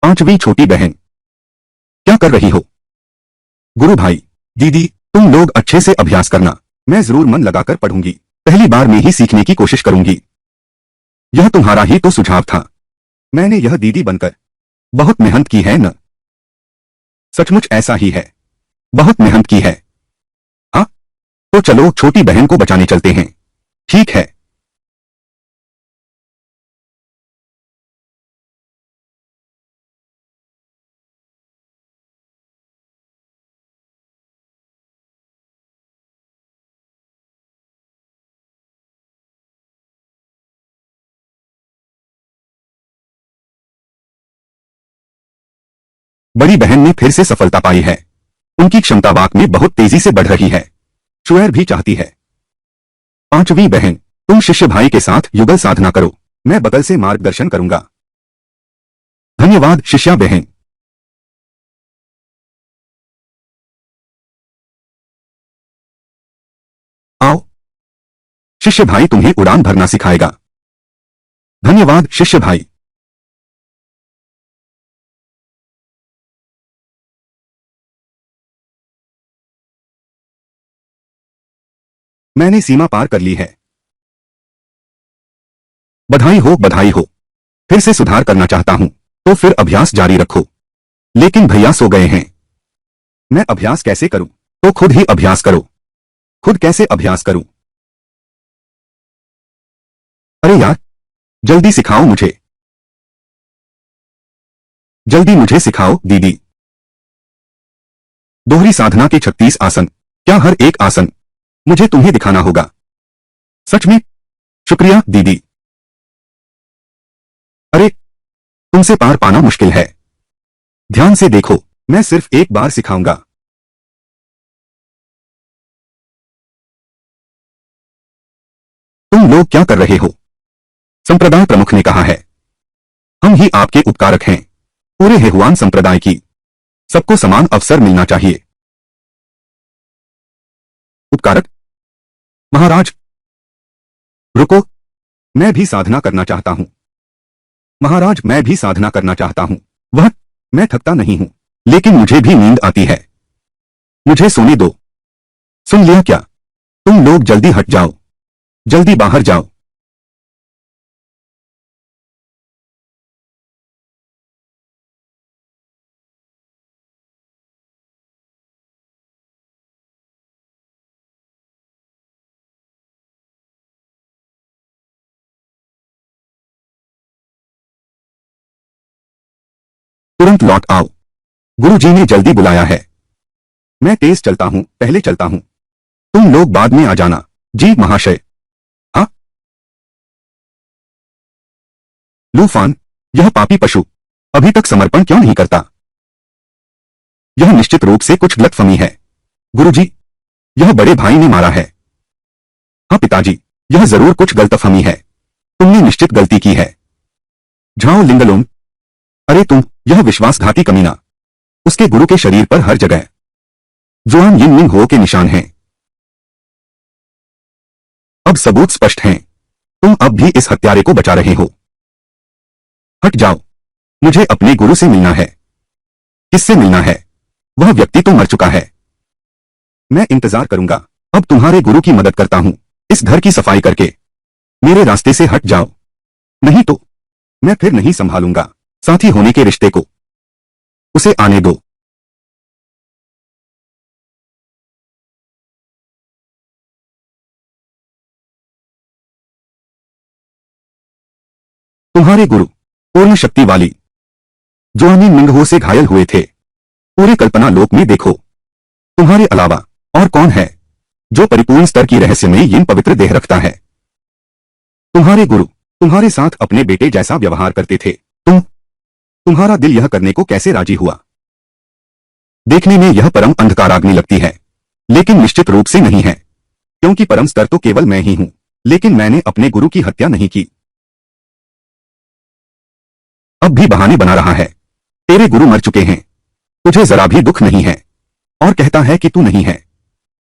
पांचवी छोटी बहन, क्या कर रही हो? गुरु भाई, दीदी, तुम लोग अच्छे से अभ्यास करना। मैं जरूर मन लगाकर पढ़ूंगी। पहली बार में ही सीखने की कोशिश करूंगी। यह तुम्हारा ही तो सुझाव था। मैंने यह दीदी बनकर बहुत मेहनत की है न? सचमुच ऐसा ही है। बहुत मेहनत की है। हाँ, तो चलो छोटी बहन को बचाने चलते हैं। ठीक है। बड़ी बहन ने फिर से सफलता पाई है। उनकी क्षमता वाक में बहुत तेजी से बढ़ रही है। श्वेर भी चाहती है। पांचवी बहन, तुम शिष्य भाई के साथ युगल साधना करो। मैं बगल से मार्गदर्शन करूंगा। धन्यवाद शिष्या बहन। आओ, शिष्य भाई तुम्हें उड़ान भरना सिखाएगा। धन्यवाद शिष्य भाई। मैंने सीमा पार कर ली है। बधाई हो बधाई हो। फिर से सुधार करना चाहता हूं तो फिर अभ्यास जारी रखो। लेकिन भैया सो गए हैं। मैं अभ्यास कैसे करूं? तो खुद ही अभ्यास करो। खुद कैसे अभ्यास करूं? अरे यार, जल्दी सिखाओ मुझे। जल्दी मुझे सिखाओ दीदी। दोहरी साधना के 36 आसन। क्या हर एक आसन मुझे तुम्हें दिखाना होगा? सच में? शुक्रिया दीदी। अरे, तुमसे पार पाना मुश्किल है। ध्यान से देखो। मैं सिर्फ एक बार सिखाऊंगा। तुम लोग क्या कर रहे हो? संप्रदाय प्रमुख ने कहा है। हम ही आपके उपकारक हैं, पूरे हेहुआन संप्रदाय की। सबको समान अवसर मिलना चाहिए। उपकारक? महाराज, रुको, मैं भी साधना करना चाहता हूं। महाराज, मैं भी साधना करना चाहता हूं। वह, मैं थकता नहीं हूं, लेकिन मुझे भी नींद आती है। मुझे सोने दो। सुन लिया क्या? तुम लोग जल्दी हट जाओ, जल्दी बाहर जाओ। तुरंत लौट आओ, गुरुजी ने जल्दी बुलाया है। मैं तेज चलता हूं, पहले चलता हूं। तुम लोग बाद में आ जाना। जी महाशय। हाँ? लूफान, यह पापी पशु अभी तक समर्पण क्यों नहीं करता? यह निश्चित रूप से कुछ गलतफहमी है। गुरुजी, यह बड़े भाई ने मारा है। हाँ पिताजी, यह जरूर कुछ गलतफहमी है। तुमने निश्चित गलती की है। झाओ लिंगलोम, अरे तुम, यह विश्वासघाती कमीना। उसके गुरु के शरीर पर हर जगह जुआन यिनमिंग हो के निशान हैं। अब सबूत स्पष्ट हैं। तुम अब भी इस हत्यारे को बचा रहे हो। हट जाओ, मुझे अपने गुरु से मिलना है। किससे मिलना है? वह व्यक्ति तो मर चुका है। मैं इंतजार करूंगा। अब तुम्हारे गुरु की मदद करता हूं, इस घर की सफाई करके। मेरे रास्ते से हट जाओ, नहीं तो मैं फिर नहीं संभालूंगा साथी होने के रिश्ते को। उसे आने दो। तुम्हारे गुरु पूर्ण शक्ति वाली जोआनी मिंगहो से घायल हुए थे। पूरे कल्पना लोक में देखो, तुम्हारे अलावा और कौन है जो परिपूर्ण स्तर की रहस्यमयी यिन पवित्र देह रखता है? तुम्हारे गुरु तुम्हारे साथ अपने बेटे जैसा व्यवहार करते थे। तुम्हारा दिल यह करने को कैसे राजी हुआ? देखने में यह परम अंधकाराग्नि लगती है, लेकिन निश्चित रूप से नहीं है, क्योंकि परम स्तर तो केवल मैं ही हूं। लेकिन मैंने अपने गुरु की हत्या नहीं की। अब भी बहाने बना रहा है। तेरे गुरु मर चुके हैं, तुझे जरा भी दुख नहीं है, और कहता है कि तू नहीं है।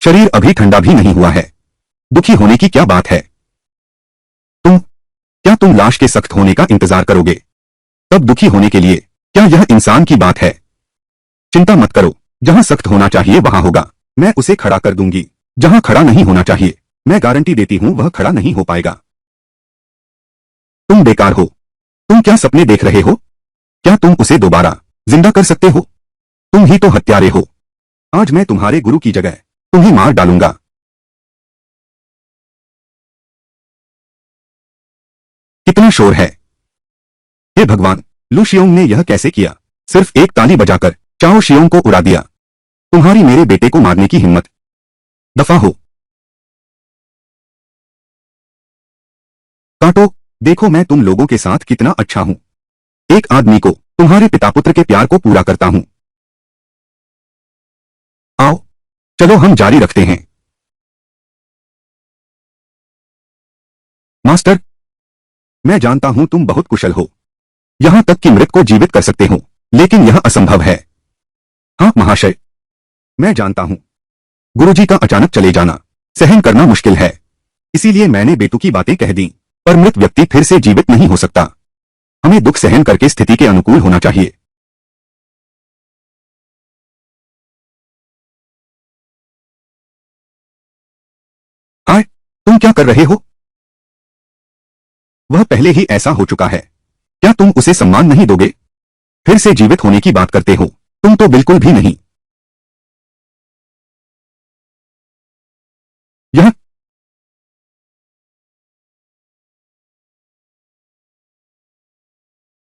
शरीर अभी ठंडा भी नहीं हुआ है, दुखी होने की क्या बात है? क्या तुम लाश के सख्त होने का इंतजार करोगे तब दुखी होने के लिए? क्या यह इंसान की बात है? चिंता मत करो, जहां सख्त होना चाहिए वहां होगा। मैं उसे खड़ा कर दूंगी। जहां खड़ा नहीं होना चाहिए, मैं गारंटी देती हूं वह खड़ा नहीं हो पाएगा। तुम बेकार हो। तुम क्या सपने देख रहे हो? क्या तुम उसे दोबारा जिंदा कर सकते हो? तुम ही तो हत्यारे हो। आज मैं तुम्हारे गुरु की जगह तुम्हें मार डालूंगा। कितना शोर है! हे भगवान, लू शियोंग ने यह कैसे किया? सिर्फ एक ताली बजाकर चाओ शियोंग को उड़ा दिया। तुम्हारी मेरे बेटे को मारने की हिम्मत! दफा हो। काटो, देखो मैं तुम लोगों के साथ कितना अच्छा हूं। एक आदमी को तुम्हारे पिता पुत्र के प्यार को पूरा करता हूं। आओ, चलो हम जारी रखते हैं। मास्टर, मैं जानता हूं तुम बहुत कुशल हो, यहां तक कि मृत को जीवित कर सकते हो, लेकिन यह असंभव है। हाँ महाशय, मैं जानता हूं। गुरुजी का अचानक चले जाना सहन करना मुश्किल है, इसीलिए मैंने बेतुकी बातें कह दी। पर मृत व्यक्ति फिर से जीवित नहीं हो सकता। हमें दुख सहन करके स्थिति के अनुकूल होना चाहिए। हाय, तुम क्या कर रहे हो? वह पहले ही ऐसा हो चुका है, क्या तुम उसे सम्मान नहीं दोगे? फिर से जीवित होने की बात करते हो, तुम तो बिल्कुल भी नहीं। यह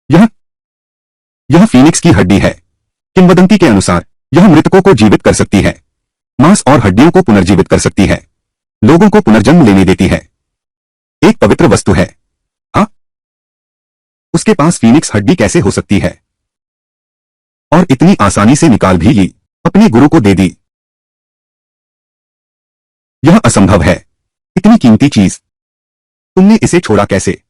यह यह फीनिक्स की हड्डी है। किंवदंती के अनुसार यह मृतकों को जीवित कर सकती है, मांस और हड्डियों को पुनर्जीवित कर सकती है, लोगों को पुनर्जन्म लेने देती है। एक पवित्र वस्तु है। हाँ, उसके पास फीनिक्स हड्डी कैसे हो सकती है? और इतनी आसानी से निकाल भी ली, अपने गुरु को दे दी। यह असंभव है। इतनी कीमती चीज तुमने इसे छोड़ा कैसे?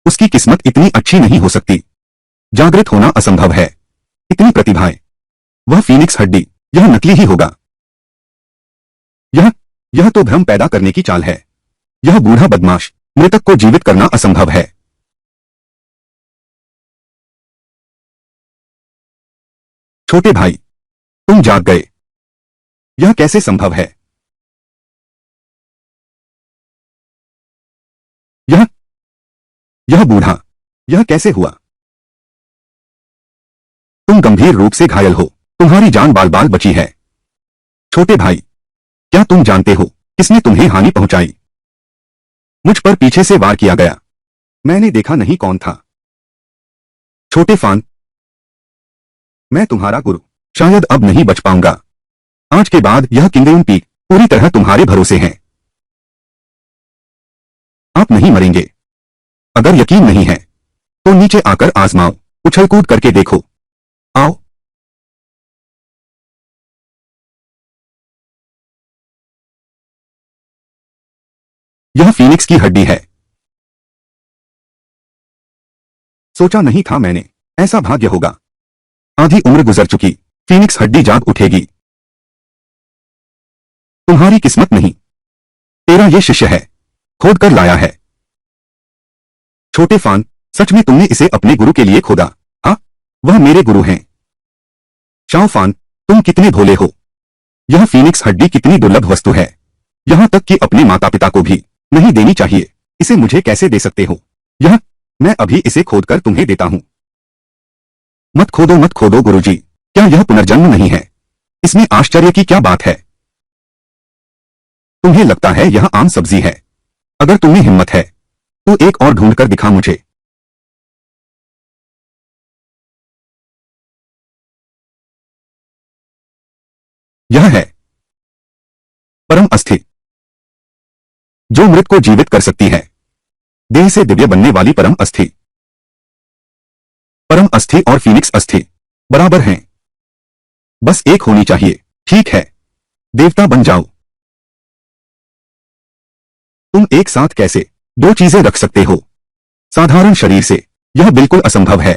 उसकी किस्मत इतनी अच्छी नहीं हो सकती। जागृत होना असंभव है। इतनी प्रतिभाएं। वह फीनिक्स हड्डी, यह नकली ही होगा। यह तो भ्रम पैदा करने की चाल है। यह बूढ़ा बदमाश, मृतक को जीवित करना असंभव है। छोटे भाई, तुम जाग गए। यह कैसे संभव है? यह बूढ़ा, यह कैसे हुआ? तुम गंभीर रूप से घायल हो। तुम्हारी जान बाल बाल बची है। छोटे भाई, क्या तुम जानते हो किसने तुम्हें हानि पहुंचाई? मुझ पर पीछे से वार किया गया। मैंने देखा नहीं कौन था। छोटे फान, मैं तुम्हारा गुरु शायद अब नहीं बच पाऊंगा। आज के बाद यह किंगडम पीक पूरी तरह तुम्हारे भरोसे है। आप नहीं मरेंगे। अगर यकीन नहीं है तो नीचे आकर आजमाओ, उछल कूद करके देखो। आओ। यह फीनिक्स की हड्डी है। सोचा नहीं था मैंने ऐसा भाग्य होगा। आधी उम्र गुजर चुकी, फीनिक्स हड्डी जाग उठेगी। तुम्हारी किस्मत नहीं, तेरा ये शिष्य है, खोद कर लाया है। छोटे फान, सच में तुमने इसे अपने गुरु के लिए खोदा? हाँ, वह मेरे गुरु हैं। शाओ फान, तुम कितने भोले हो। यह फीनिक्स हड्डी कितनी दुर्लभ वस्तु है, यहां तक कि अपने माता पिता को भी नहीं देनी चाहिए। इसे मुझे कैसे दे सकते हो? यह मैं अभी इसे खोदकर तुम्हें देता हूं। मत खोदो मत खोदो गुरुजी, क्या यह पुनर्जन्म नहीं है? इसमें आश्चर्य की क्या बात है? तुम्हें लगता है यह आम सब्जी है? अगर तुम्हें हिम्मत है तो एक और ढूंढ कर दिखा मुझे। यह है परम अस्थि, जो मृत को जीवित कर सकती है। देह से दिव्य बनने वाली परम अस्थि। परम अस्थि और फीनिक्स अस्थि बराबर हैं। बस एक होनी चाहिए। ठीक है, देवता बन जाओ। तुम एक साथ कैसे दो चीजें रख सकते हो? साधारण शरीर से यह बिल्कुल असंभव है,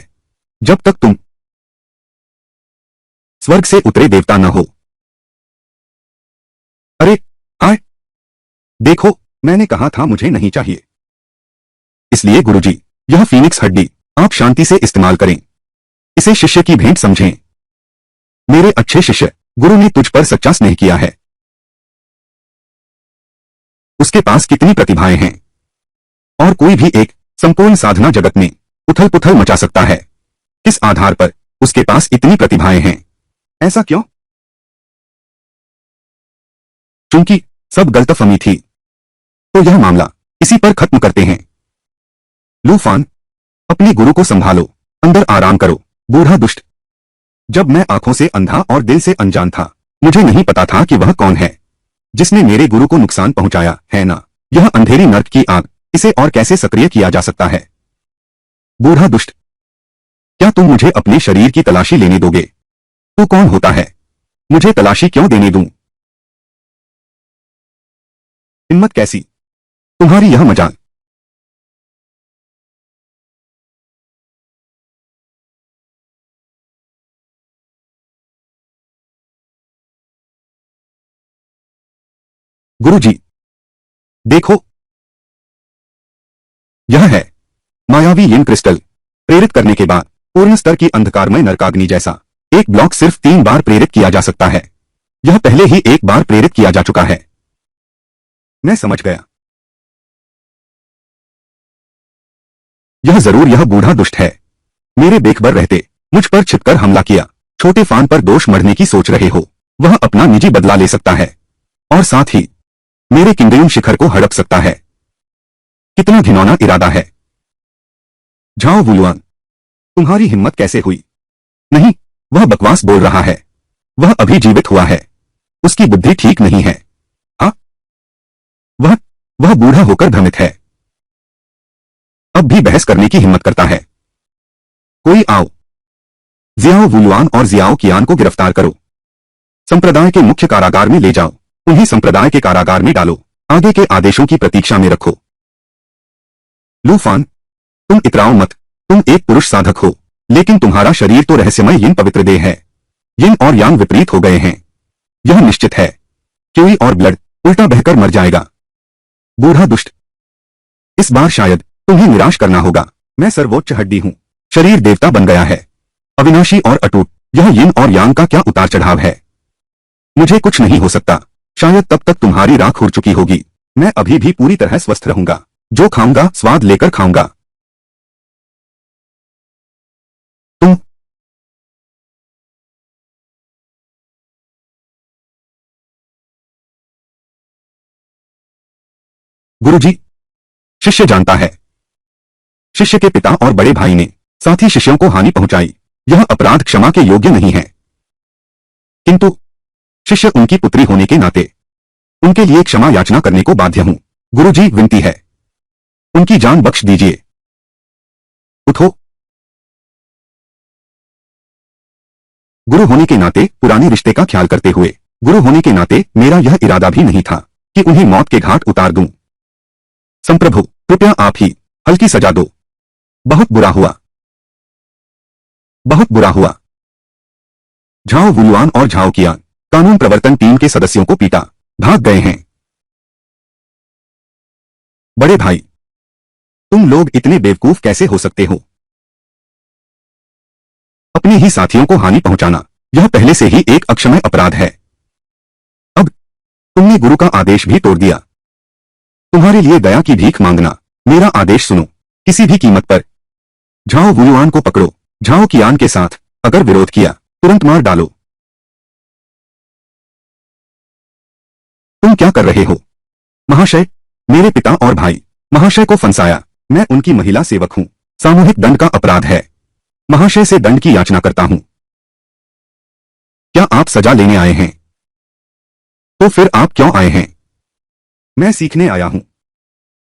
जब तक तुम स्वर्ग से उतरे देवता न हो। अरे हाय, देखो, मैंने कहा था मुझे नहीं चाहिए। इसलिए गुरुजी, यह फीनिक्स हड्डी आप शांति से इस्तेमाल करें। इसे शिष्य की भेंट समझें। मेरे अच्छे शिष्य, गुरु ने तुझ पर सच्चा स्नेह किया है। उसके पास कितनी प्रतिभाएं हैं, और कोई भी एक संपूर्ण साधना जगत में उथल पुथल मचा सकता है। किस आधार पर उसके पास इतनी प्रतिभाएं हैं? ऐसा क्यों? चूंकि सब गलतफहमी थी। तो यह मामला इसी पर खत्म करते हैं। लूफान, अपने गुरु को संभालो, अंदर आराम करो। बूढ़ा दुष्ट, जब मैं आंखों से अंधा और दिल से अनजान था, मुझे नहीं पता था कि वह कौन है जिसने मेरे गुरु को नुकसान पहुंचाया है ना। यह अंधेरी नर्क की आग, इसे और कैसे सक्रिय किया जा सकता है? बूढ़ा दुष्ट, क्या तुम मुझे अपने शरीर की तलाशी लेने दोगे? तू कौन होता है? मुझे तलाशी क्यों देने दूं? हिम्मत कैसी तुम्हारी यह मजाल? गुरुजी, देखो, यह है मायावी यिन क्रिस्टल। प्रेरित करने के बाद पूर्ण स्तर की अंधकारमय नरकाग्नि जैसा एक ब्लॉक सिर्फ 3 बार प्रेरित किया जा सकता है। यह पहले ही एक बार प्रेरित किया जा चुका है। मैं समझ गया। यह जरूर यह बूढ़ा दुष्ट है। मेरे बेखबर रहते मुझ पर छिपकर हमला किया। छोटे फान पर दोष मढ़ने की सोच रहे हो? वह अपना निजी बदला ले सकता है, और साथ ही मेरे किंगडम शिखर को हड़प सकता है। कितना घिनौना इरादा है। झाओ वुलुआन, तुम्हारी हिम्मत कैसे हुई? नहीं, वह बकवास बोल रहा है। वह अभी जीवित हुआ है। उसकी बुद्धि ठीक नहीं है। हाँ, वह वह बूढ़ा होकर भ्रमित है। अब भी बहस करने की हिम्मत करता है। कोई आओ, जियाओ वुलुआन और जियाओ कियान को गिरफ्तार करो, संप्रदाय के मुख्य कारागार में ले जाओ, उन्हें संप्रदाय के कारागार में डालो, आगे के आदेशों की प्रतीक्षा में रखो। लूफान, तुम इतराओ मत, तुम एक पुरुष साधक हो, लेकिन तुम्हारा शरीर तो रहस्यमय यिन पवित्र देह है। यिन और यांग विपरीत हो गए हैं, यह निश्चित है। क्यूई और ब्लड उल्टा बहकर मर जाएगा। बूढ़ा दुष्ट, इस बार शायद तुम्हें निराश करना होगा। मैं सर्वोच्च हड्डी हूं, शरीर देवता बन गया है, अविनाशी और अटूट। यह यिन और यांग का क्या उतार चढ़ाव है। मुझे कुछ नहीं हो सकता। शायद तब तक तुम्हारी राख उड़ चुकी होगी। मैं अभी भी पूरी तरह स्वस्थ रहूंगा। जो खाऊंगा स्वाद लेकर खाऊंगा। तुम गुरुजी, शिष्य जानता है। शिष्य के पिता और बड़े भाई ने साथ ही शिष्यों को हानि पहुंचाई। यह अपराध क्षमा के योग्य नहीं है, किंतु शिष्य उनकी पुत्री होने के नाते उनके लिए क्षमा याचना करने को बाध्य हूं। गुरुजी, विनती है, उनकी जान बख्श दीजिए। उठो। गुरु होने के नाते पुराने रिश्ते का ख्याल करते हुए, गुरु होने के नाते मेरा यह इरादा भी नहीं था कि उन्हें मौत के घाट उतार दूं। संप्रभु, कृपया आप ही हल्की सजा दो। बहुत बुरा हुआ, बहुत बुरा हुआ। झाओ वुलुआन और झाओ कियान कानून प्रवर्तन टीम के सदस्यों को पीटा, भाग गए हैं। बड़े भाई, तुम लोग इतने बेवकूफ कैसे हो सकते हो। अपने ही साथियों को हानि पहुंचाना यह पहले से ही एक अक्षम्य अपराध है। अब तुमने गुरु का आदेश भी तोड़ दिया। तुम्हारे लिए दया की भीख मांगना। मेरा आदेश सुनो, किसी भी कीमत पर झाओ वुलुआन को पकड़ो। झाओ कियान के साथ अगर विरोध किया तुरंत मार डालो। तुम क्या कर रहे हो। महाशय, मेरे पिता और भाई महाशय को फंसाया। मैं उनकी महिला सेवक हूं। सामूहिक दंड का अपराध है। महाशय से दंड की याचना करता हूं। क्या आप सजा लेने आए हैं। तो फिर आप क्यों आए हैं। मैं सीखने आया हूं।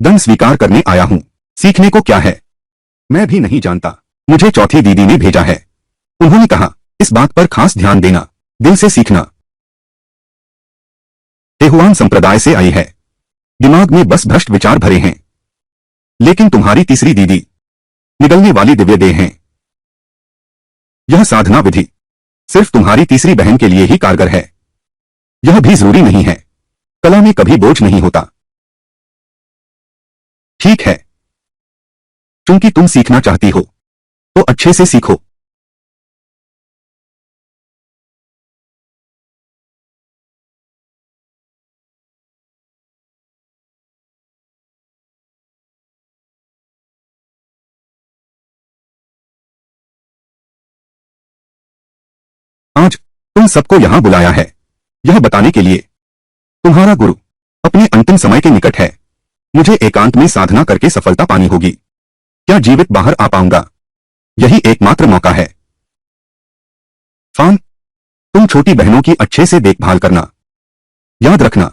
दंड स्वीकार करने आया हूं। सीखने को क्या है, मैं भी नहीं जानता। मुझे चौथी दीदी ने भेजा है। उन्होंने कहा, इस बात पर खास ध्यान देना, दिल से सीखना। तेहुआन संप्रदाय से आई है। दिमाग में बस भ्रष्ट विचार भरे हैं। लेकिन तुम्हारी तीसरी दीदी निगलने वाली दिव्य देह हैं। यह साधना विधि सिर्फ तुम्हारी तीसरी बहन के लिए ही कारगर है। यह भी जरूरी नहीं है। कला में कभी बोझ नहीं होता। ठीक है, चूंकि तुम सीखना चाहती हो तो अच्छे से सीखो। आज तुम सबको यहां बुलाया है यह बताने के लिए तुम्हारा गुरु अपने अंतिम समय के निकट है। मुझे एकांत में साधना करके सफलता पानी होगी। क्या जीवित बाहर आ पाऊंगा, यही एकमात्र मौका है। फान, तुम छोटी बहनों की अच्छे से देखभाल करना। याद रखना,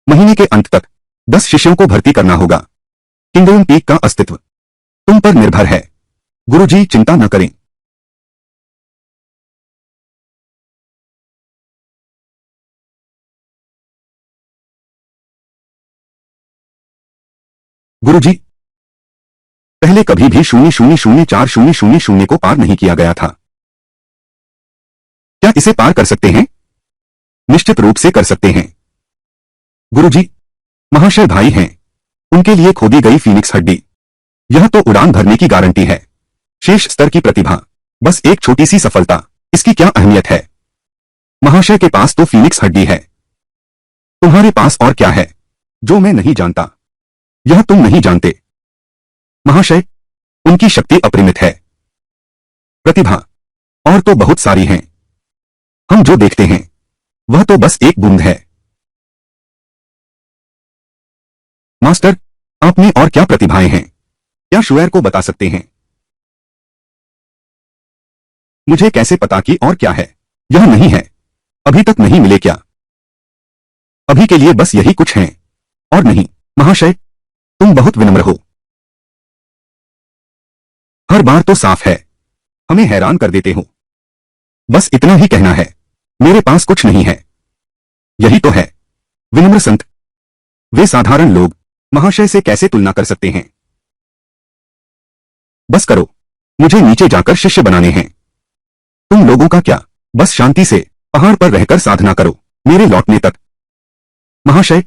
महीने के अंत तक 10 शिष्यों को भर्ती करना होगा। किंगडम पीक का अस्तित्व तुम पर निर्भर है। गुरुजी, चिंता न करें। गुरुजी, पहले कभी भी 0004000 को पार नहीं किया गया था। क्या इसे पार कर सकते हैं। निश्चित रूप से कर सकते हैं। गुरुजी, महाशय भाई हैं, उनके लिए खोदी गई फीनिक्स हड्डी, यह तो उड़ान भरने की गारंटी है। शेष स्तर की प्रतिभा, बस एक छोटी सी सफलता, इसकी क्या अहमियत है। महाशय के पास तो फीनिक्स हड्डी है। तुम्हारे पास और क्या है जो मैं नहीं जानता। यह तुम नहीं जानते। महाशय, उनकी शक्ति अपरिमित है। प्रतिभा और तो बहुत सारी हैं। हम जो देखते हैं वह तो बस एक बूंद है। मास्टर, आप में और क्या प्रतिभाएं हैं, क्या शुएर को बता सकते हैं। मुझे कैसे पता कि और क्या है। यह नहीं है, अभी तक नहीं मिले क्या। अभी के लिए बस यही कुछ है और नहीं। महाशय, तुम बहुत विनम्र हो। हर बार तो साफ है हमें हैरान कर देते हो। बस इतना ही कहना है, मेरे पास कुछ नहीं है। यही तो है विनम्र संत। वे साधारण लोग महाशय से कैसे तुलना कर सकते हैं। बस करो, मुझे नीचे जाकर शिष्य बनाने हैं। तुम लोगों का क्या, बस शांति से पहाड़ पर रहकर साधना करो मेरे लौटने तक। महाशय,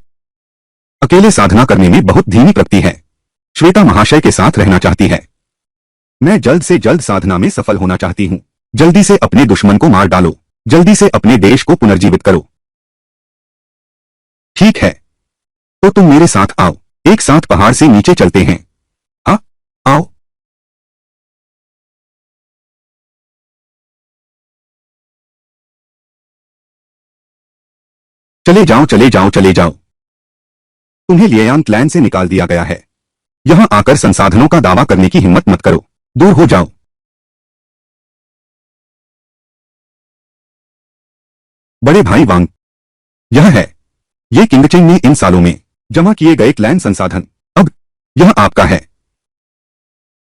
अकेले साधना करने में बहुत धीमी प्रगति है। श्वेता महाशय के साथ रहना चाहती है। मैं जल्द से जल्द साधना में सफल होना चाहती हूं। जल्दी से अपने दुश्मन को मार डालो, जल्दी से अपने देश को पुनर्जीवित करो। ठीक है, तो तुम मेरे साथ आओ, एक साथ पहाड़ से नीचे चलते हैं। आओ। चले जाओ, चले जाओ, चले जाओ। तुम्हें लिएयान क्लैन से निकाल दिया गया है। यहां आकर संसाधनों का दावा करने की हिम्मत मत करो। दूर हो जाओ। बड़े भाई वांग, यह है, ये किंगचेंग ने इन सालों में जमा किए गए क्लैन संसाधन। अब यह आपका है।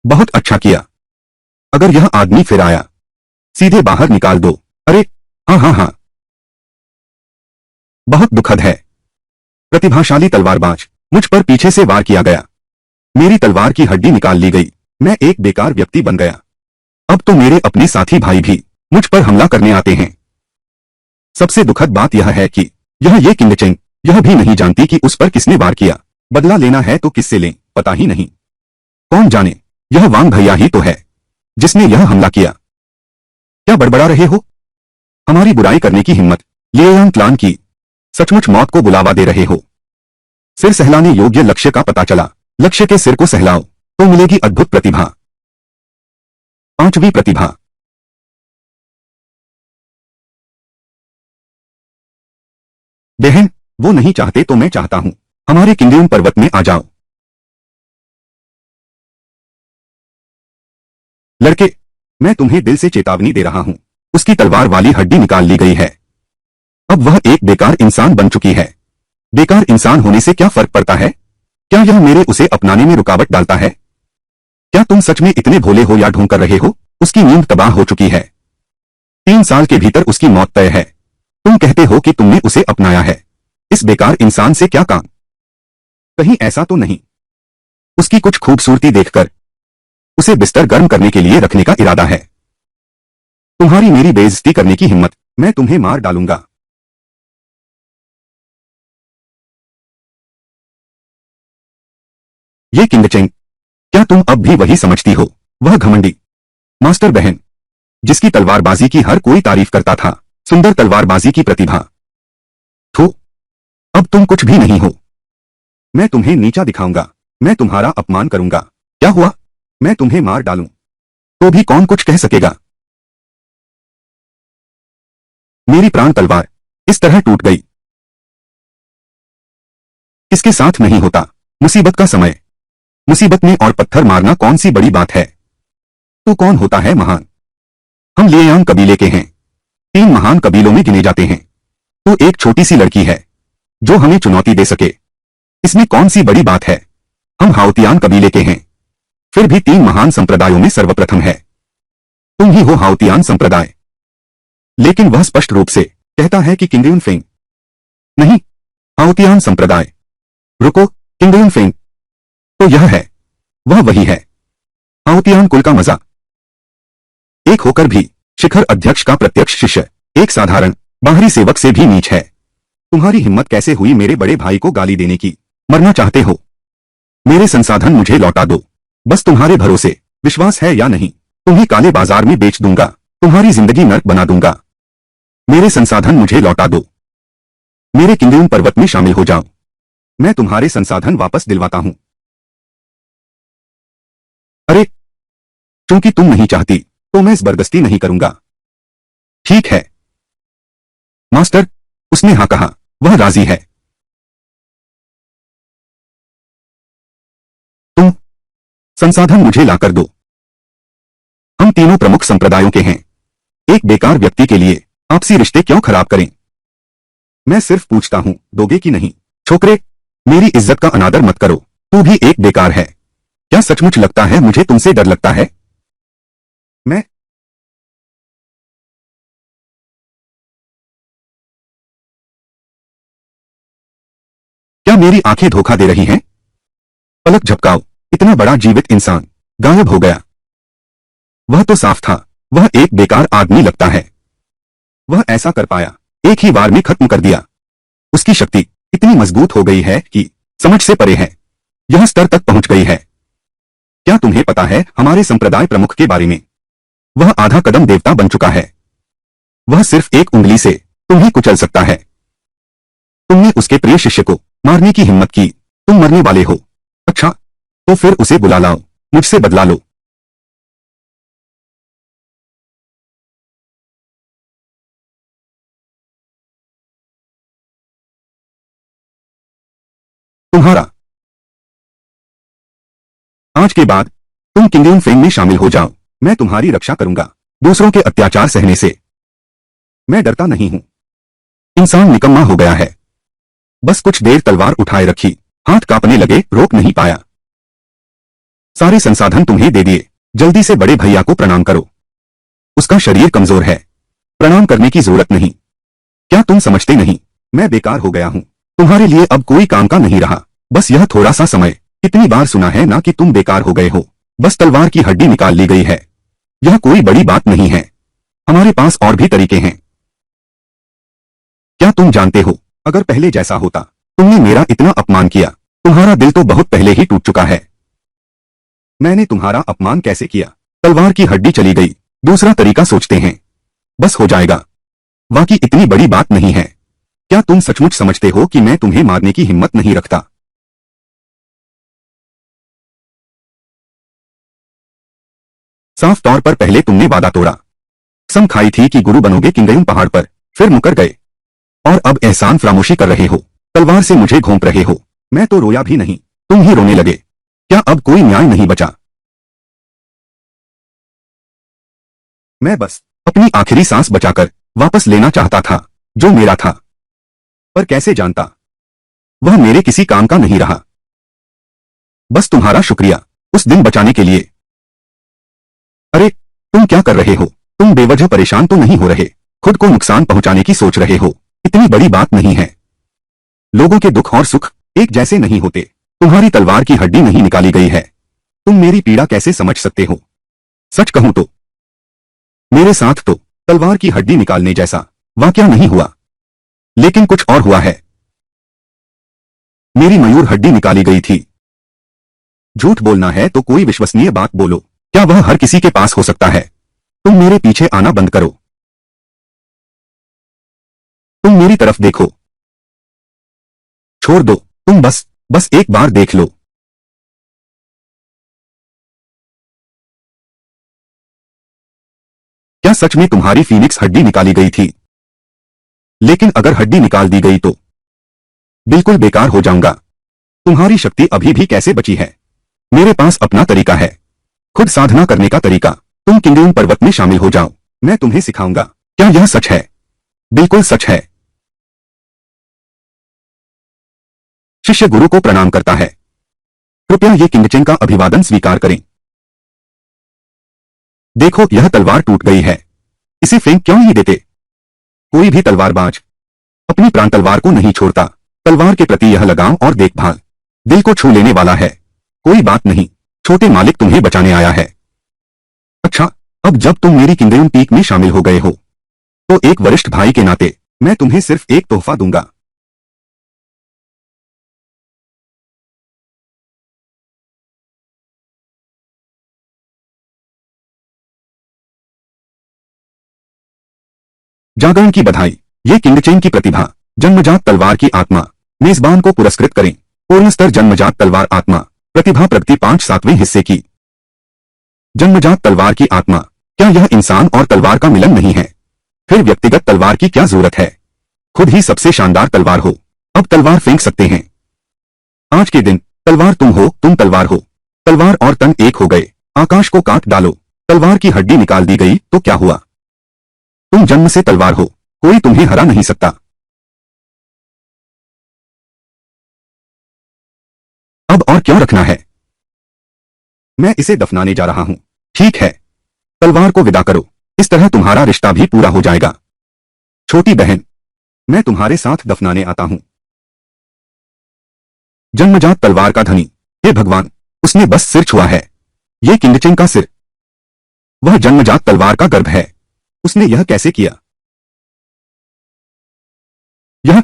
बहुत अच्छा किया। अगर यह आदमी फिर आया, सीधे बाहर निकाल दो। अरे हाँ हाँ हाँ, बहुत दुखद है। प्रतिभाशाली तलवारबाज, मुझ पर पीछे से वार किया गया। मेरी तलवार की हड्डी निकाल ली गई। मैं एक बेकार व्यक्ति बन गया। अब तो मेरे अपने साथी भाई भी मुझ पर हमला करने आते हैं। सबसे दुखद बात यह है कि ये किंगचेंग यह भी नहीं जानती कि उस पर किसने वार किया। बदला लेना है तो किससे लें, पता ही नहीं। कौन जाने, यह वांग भैया ही तो है जिसने यह हमला किया। क्या बड़बड़ा रहे हो? हमारी बुराई करने की हिम्मत लिएयान क्लान की। सचमुच मौत को बुलावा दे रहे हो। सिर सहलाने योग्य लक्ष्य का पता चला। लक्ष्य के सिर को सहलाओ तो मिलेगी अद्भुत प्रतिभा। पांचवी प्रतिभा। बहन, वो नहीं चाहते तो मैं चाहता हूं। हमारे किंगडम पर्वत में आ जाओ। लड़के, मैं तुम्हें दिल से चेतावनी दे रहा हूं। उसकी तलवार वाली हड्डी निकाल ली गई है। अब वह एक बेकार इंसान बन चुकी है। बेकार इंसान होने से क्या फर्क पड़ता है? क्या यह मेरे उसे अपनाने में रुकावट डालता है? क्या तुम सच में इतने भोले हो या ढोंग कर रहे हो? उसकी नींद तबाह हो चुकी है। 3 साल के भीतर उसकी मौत तय है। तुम कहते हो कि तुमने उसे अपनाया है। इस बेकार इंसान से क्या काम? कहीं ऐसा तो नहीं उसकी कुछ खूबसूरती देखकर उसे बिस्तर गर्म करने के लिए रखने का इरादा है? तुम्हारी मेरी बेइज्जती करने की हिम्मत, मैं तुम्हें मार डालूंगा। ये किंगचेंग, क्या तुम अब भी वही समझती हो? वह घमंडी मास्टर बहन जिसकी तलवारबाजी की हर कोई तारीफ करता था। सुंदर तलवारबाजी की प्रतिभा। थू, अब तुम कुछ भी नहीं हो। मैं तुम्हें नीचा दिखाऊंगा। मैं तुम्हारा अपमान करूंगा। क्या हुआ? मैं तुम्हें मार डालूं तो भी कौन कुछ कह सकेगा? मेरी प्राण तलवार इस तरह टूट गई। किसके साथ नहीं होता मुसीबत का समय। मुसीबत में और पत्थर मारना कौन सी बड़ी बात है? तो कौन होता है महान? हम लिएयान कबीले के हैं। 3 महान कबीलों में गिने जाते हैं। तो एक छोटी सी लड़की है जो हमें चुनौती दे सके। इसमें कौन सी बड़ी बात है? हम हाउतियान कबीले के हैं। फिर भी 3 महान संप्रदायों में सर्वप्रथम है। तुम ही हो हाउतियान संप्रदाय। लेकिन वह स्पष्ट रूप से कहता है कि किंगडम फेंग नहीं, हाउतियान संप्रदाय। रुको, किंगडम फेंग तो यह है, वह वही है, हाउतियान कुल का मजा। एक होकर भी शिखर अध्यक्ष का प्रत्यक्ष शिष्य एक साधारण बाहरी सेवक से भी नीच है। तुम्हारी हिम्मत कैसे हुई मेरे बड़े भाई को गाली देने की? मरना चाहते हो? मेरे संसाधन मुझे लौटा दो। बस तुम्हारे भरोसे विश्वास है या नहीं? तुम्हें काले बाजार में बेच दूंगा। तुम्हारी जिंदगी नर्क बना दूंगा। मेरे संसाधन मुझे लौटा दो। मेरे किंगडम पर्वत में शामिल हो जाओ। मैं तुम्हारे संसाधन वापस दिलवाता हूं। अरे, चूंकि तुम नहीं चाहती तो मैं जबरदस्ती नहीं करूंगा। ठीक है मास्टर, उसने हाँ कहा। वह राजी है। तुम संसाधन मुझे लाकर दो। हम तीनों प्रमुख संप्रदायों के हैं। एक बेकार व्यक्ति के लिए आपसी रिश्ते क्यों खराब करें? मैं सिर्फ पूछता हूं, दोगे कि नहीं? छोकरे, मेरी इज्जत का अनादर मत करो। तू भी एक बेकार है। क्या सचमुच लगता है मुझे तुमसे डर लगता है? मैं मेरी आंखें धोखा दे रही हैं? पलक झपकाओ, इतना बड़ा जीवित इंसान गायब हो गया। वह तो साफ था, वह एक बेकार आदमी लगता है। वह ऐसा कर पाया, एक ही बार में खत्म कर दिया। उसकी शक्ति इतनी मजबूत हो गई है कि समझ से परे है, यह स्तर तक पहुंच गई है। क्या तुम्हें पता है हमारे संप्रदाय प्रमुख के बारे में? वह आधा कदम देवता बन चुका है। वह सिर्फ एक उंगली से तुम्हें कुचल सकता है। तुमने उसके प्रिय शिष्य को मारने की हिम्मत की, तुम मरने वाले हो। अच्छा, तो फिर उसे बुला लाओ, मुझसे बदला लो। तुम्हारा आज के बाद तुम किंगडम फेम में शामिल हो जाओ। मैं तुम्हारी रक्षा करूंगा, दूसरों के अत्याचार सहने से। मैं डरता नहीं हूं। इंसान निकम्मा हो गया है। बस कुछ देर तलवार उठाए रखी, हाथ कांपने लगे, रोक नहीं पाया। सारे संसाधन तुम्हें दे दिए, जल्दी से बड़े भैया को प्रणाम करो। उसका शरीर कमजोर है, प्रणाम करने की जरूरत नहीं। क्या तुम समझते नहीं, मैं बेकार हो गया हूं, तुम्हारे लिए अब कोई काम का नहीं रहा। बस यह थोड़ा सा समय। कितनी बार सुना है ना कि तुम बेकार हो गए हो। बस तलवार की हड्डी निकाल ली गई है, यह कोई बड़ी बात नहीं है। हमारे पास और भी तरीके हैं। क्या तुम जानते हो, अगर पहले जैसा होता, तुमने मेरा इतना अपमान किया, तुम्हारा दिल तो बहुत पहले ही टूट चुका है। मैंने तुम्हारा अपमान कैसे किया? तलवार की हड्डी चली गई, दूसरा तरीका सोचते हैं, बस हो जाएगा। वाकई इतनी बड़ी बात नहीं है। क्या तुम सचमुच समझते हो कि मैं तुम्हें मारने की हिम्मत नहीं रखता? साफ तौर पर पहले तुमने वादा तोड़ा, कसम खाई थी कि गुरु बनोगे किंगडम पहाड़ पर, फिर मुकर गए। और अब एहसान फरामोशी कर रहे हो, तलवार से मुझे घोंप रहे हो। मैं तो रोया भी नहीं, तुम ही रोने लगे। क्या अब कोई न्याय नहीं बचा? मैं बस अपनी आखिरी सांस बचाकर वापस लेना चाहता था, जो मेरा था। पर कैसे जानता, वह मेरे किसी काम का नहीं रहा। बस तुम्हारा शुक्रिया, उस दिन बचाने के लिए। अरे, तुम क्या कर रहे हो? तुम बेवजह परेशान तो नहीं हो रहे? खुद को नुकसान पहुंचाने की सोच रहे हो? इतनी बड़ी बात नहीं है। लोगों के दुख और सुख एक जैसे नहीं होते। तुम्हारी तलवार की हड्डी नहीं निकाली गई है, तुम मेरी पीड़ा कैसे समझ सकते हो? सच कहूं तो मेरे साथ तो तलवार की हड्डी निकालने जैसा वाकया नहीं हुआ, लेकिन कुछ और हुआ है। मेरी मयूर हड्डी निकाली गई थी। झूठ बोलना है तो कोई विश्वसनीय बात बोलो। क्या वह हर किसी के पास हो सकता है? तुम मेरे पीछे आना बंद करो। तुम मेरी तरफ देखो। छोड़ दो, तुम बस एक बार देख लो। क्या सच में तुम्हारी फीनिक्स हड्डी निकाली गई थी? लेकिन अगर हड्डी निकाल दी गई तो बिल्कुल बेकार हो जाऊंगा। तुम्हारी शक्ति अभी भी कैसे बची है? मेरे पास अपना तरीका है, खुद साधना करने का तरीका। तुम किंगडम पर्वत में शामिल हो जाओ, मैं तुम्हें सिखाऊंगा। क्या यह सच है? बिल्कुल सच है। शिष्य गुरु को प्रणाम करता है। कृपया ये किंगचेन का अभिवादन स्वीकार करें। देखो, यह तलवार टूट गई है, इसे फेंक क्यों नहीं देते? कोई भी तलवारबाज अपनी प्राण तलवार को नहीं छोड़ता। तलवार के प्रति यह लगाव और देखभाल दिल को छू लेने वाला है। कोई बात नहीं, छोटे मालिक तुम्हें बचाने आया है। अच्छा, अब जब तुम मेरी किंगडम पीक में शामिल हो गए हो, तो एक वरिष्ठ भाई के नाते मैं तुम्हें सिर्फ एक तोहफा दूंगा। जागरण की बधाई। ये किंगचेन की प्रतिभा, जन्मजात तलवार की आत्मा। मेजबान को पुरस्कृत करें। पूर्ण स्तर जन्मजात तलवार आत्मा प्रतिभा प्रगति 5/7वें हिस्से की। जन्मजात तलवार की आत्मा। क्या यह इंसान और तलवार का मिलन नहीं है? फिर व्यक्तिगत तलवार की क्या जरूरत है? खुद ही सबसे शानदार तलवार हो, अब तलवार फेंक सकते हैं। आज के दिन तलवार तुम हो, तुम तलवार हो। तलवार और तन एक हो गए, आकाश को काट डालो। तलवार की हड्डी निकाल दी गई तो क्या हुआ? तुम जन्म से तलवार हो, कोई तुम्हें हरा नहीं सकता। अब और क्या रखना है? मैं इसे दफनाने जा रहा हूं। ठीक है, तलवार को विदा करो। इस तरह तुम्हारा रिश्ता भी पूरा हो जाएगा। छोटी बहन, मैं तुम्हारे साथ दफनाने आता हूं। जन्मजात तलवार का धनी, हे भगवान, उसने बस सिर छुआ है। ये किंगचेन का सिर, वह जन्मजात तलवार का गर्भ है। उसने यह कैसे किया? यह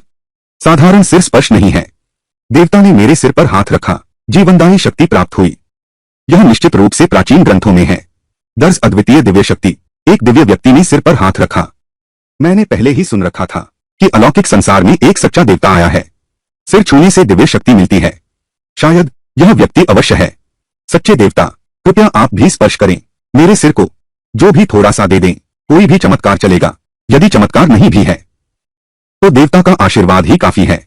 साधारण सिर स्पर्श नहीं है। देवता ने मेरे सिर पर हाथ रखा, जीवनदायी शक्ति प्राप्त हुई। यह निश्चित रूप से प्राचीन ग्रंथों में है। दर्श अद्वितीय दिव्य शक्ति। एक दिव्य व्यक्ति ने सिर पर हाथ रखा। मैंने पहले ही सुन रखा था कि अलौकिक संसार में एक सच्चा देवता आया है। सिर छूने से दिव्य शक्ति मिलती है। शायद यह व्यक्ति अवश्य है। सच्चे देवता, कृपया आप भी स्पर्श करें मेरे सिर को। जो भी थोड़ा सा दे दें, कोई भी चमत्कार चलेगा। यदि चमत्कार नहीं भी है तो देवता का आशीर्वाद ही काफी है।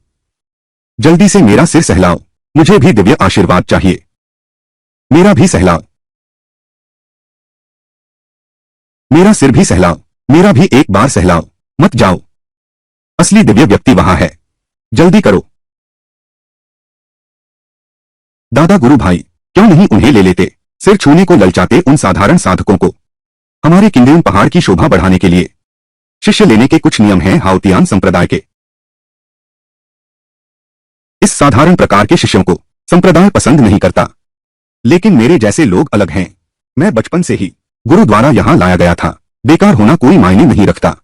जल्दी से मेरा सिर सहलाओ, मुझे भी दिव्य आशीर्वाद चाहिए। मेरा भी सहलाओ, मेरा सिर भी सहलाओ, मेरा भी एक बार सहलाओ। मत जाओ, असली दिव्य व्यक्ति वहां है, जल्दी करो। दादा गुरु भाई, क्यों नहीं उन्हें ले लेते? सिर छूने को ललचाते उन साधारण साधकों को। हमारे किंगडेन पहाड़ की शोभा बढ़ाने के लिए शिष्य लेने के कुछ नियम हैं हाउतियान संप्रदाय के। इस साधारण प्रकार के शिष्यों को संप्रदाय पसंद नहीं करता, लेकिन मेरे जैसे लोग अलग हैं। मैं बचपन से ही गुरु द्वारा यहां लाया गया था। बेकार होना कोई मायने नहीं रखता।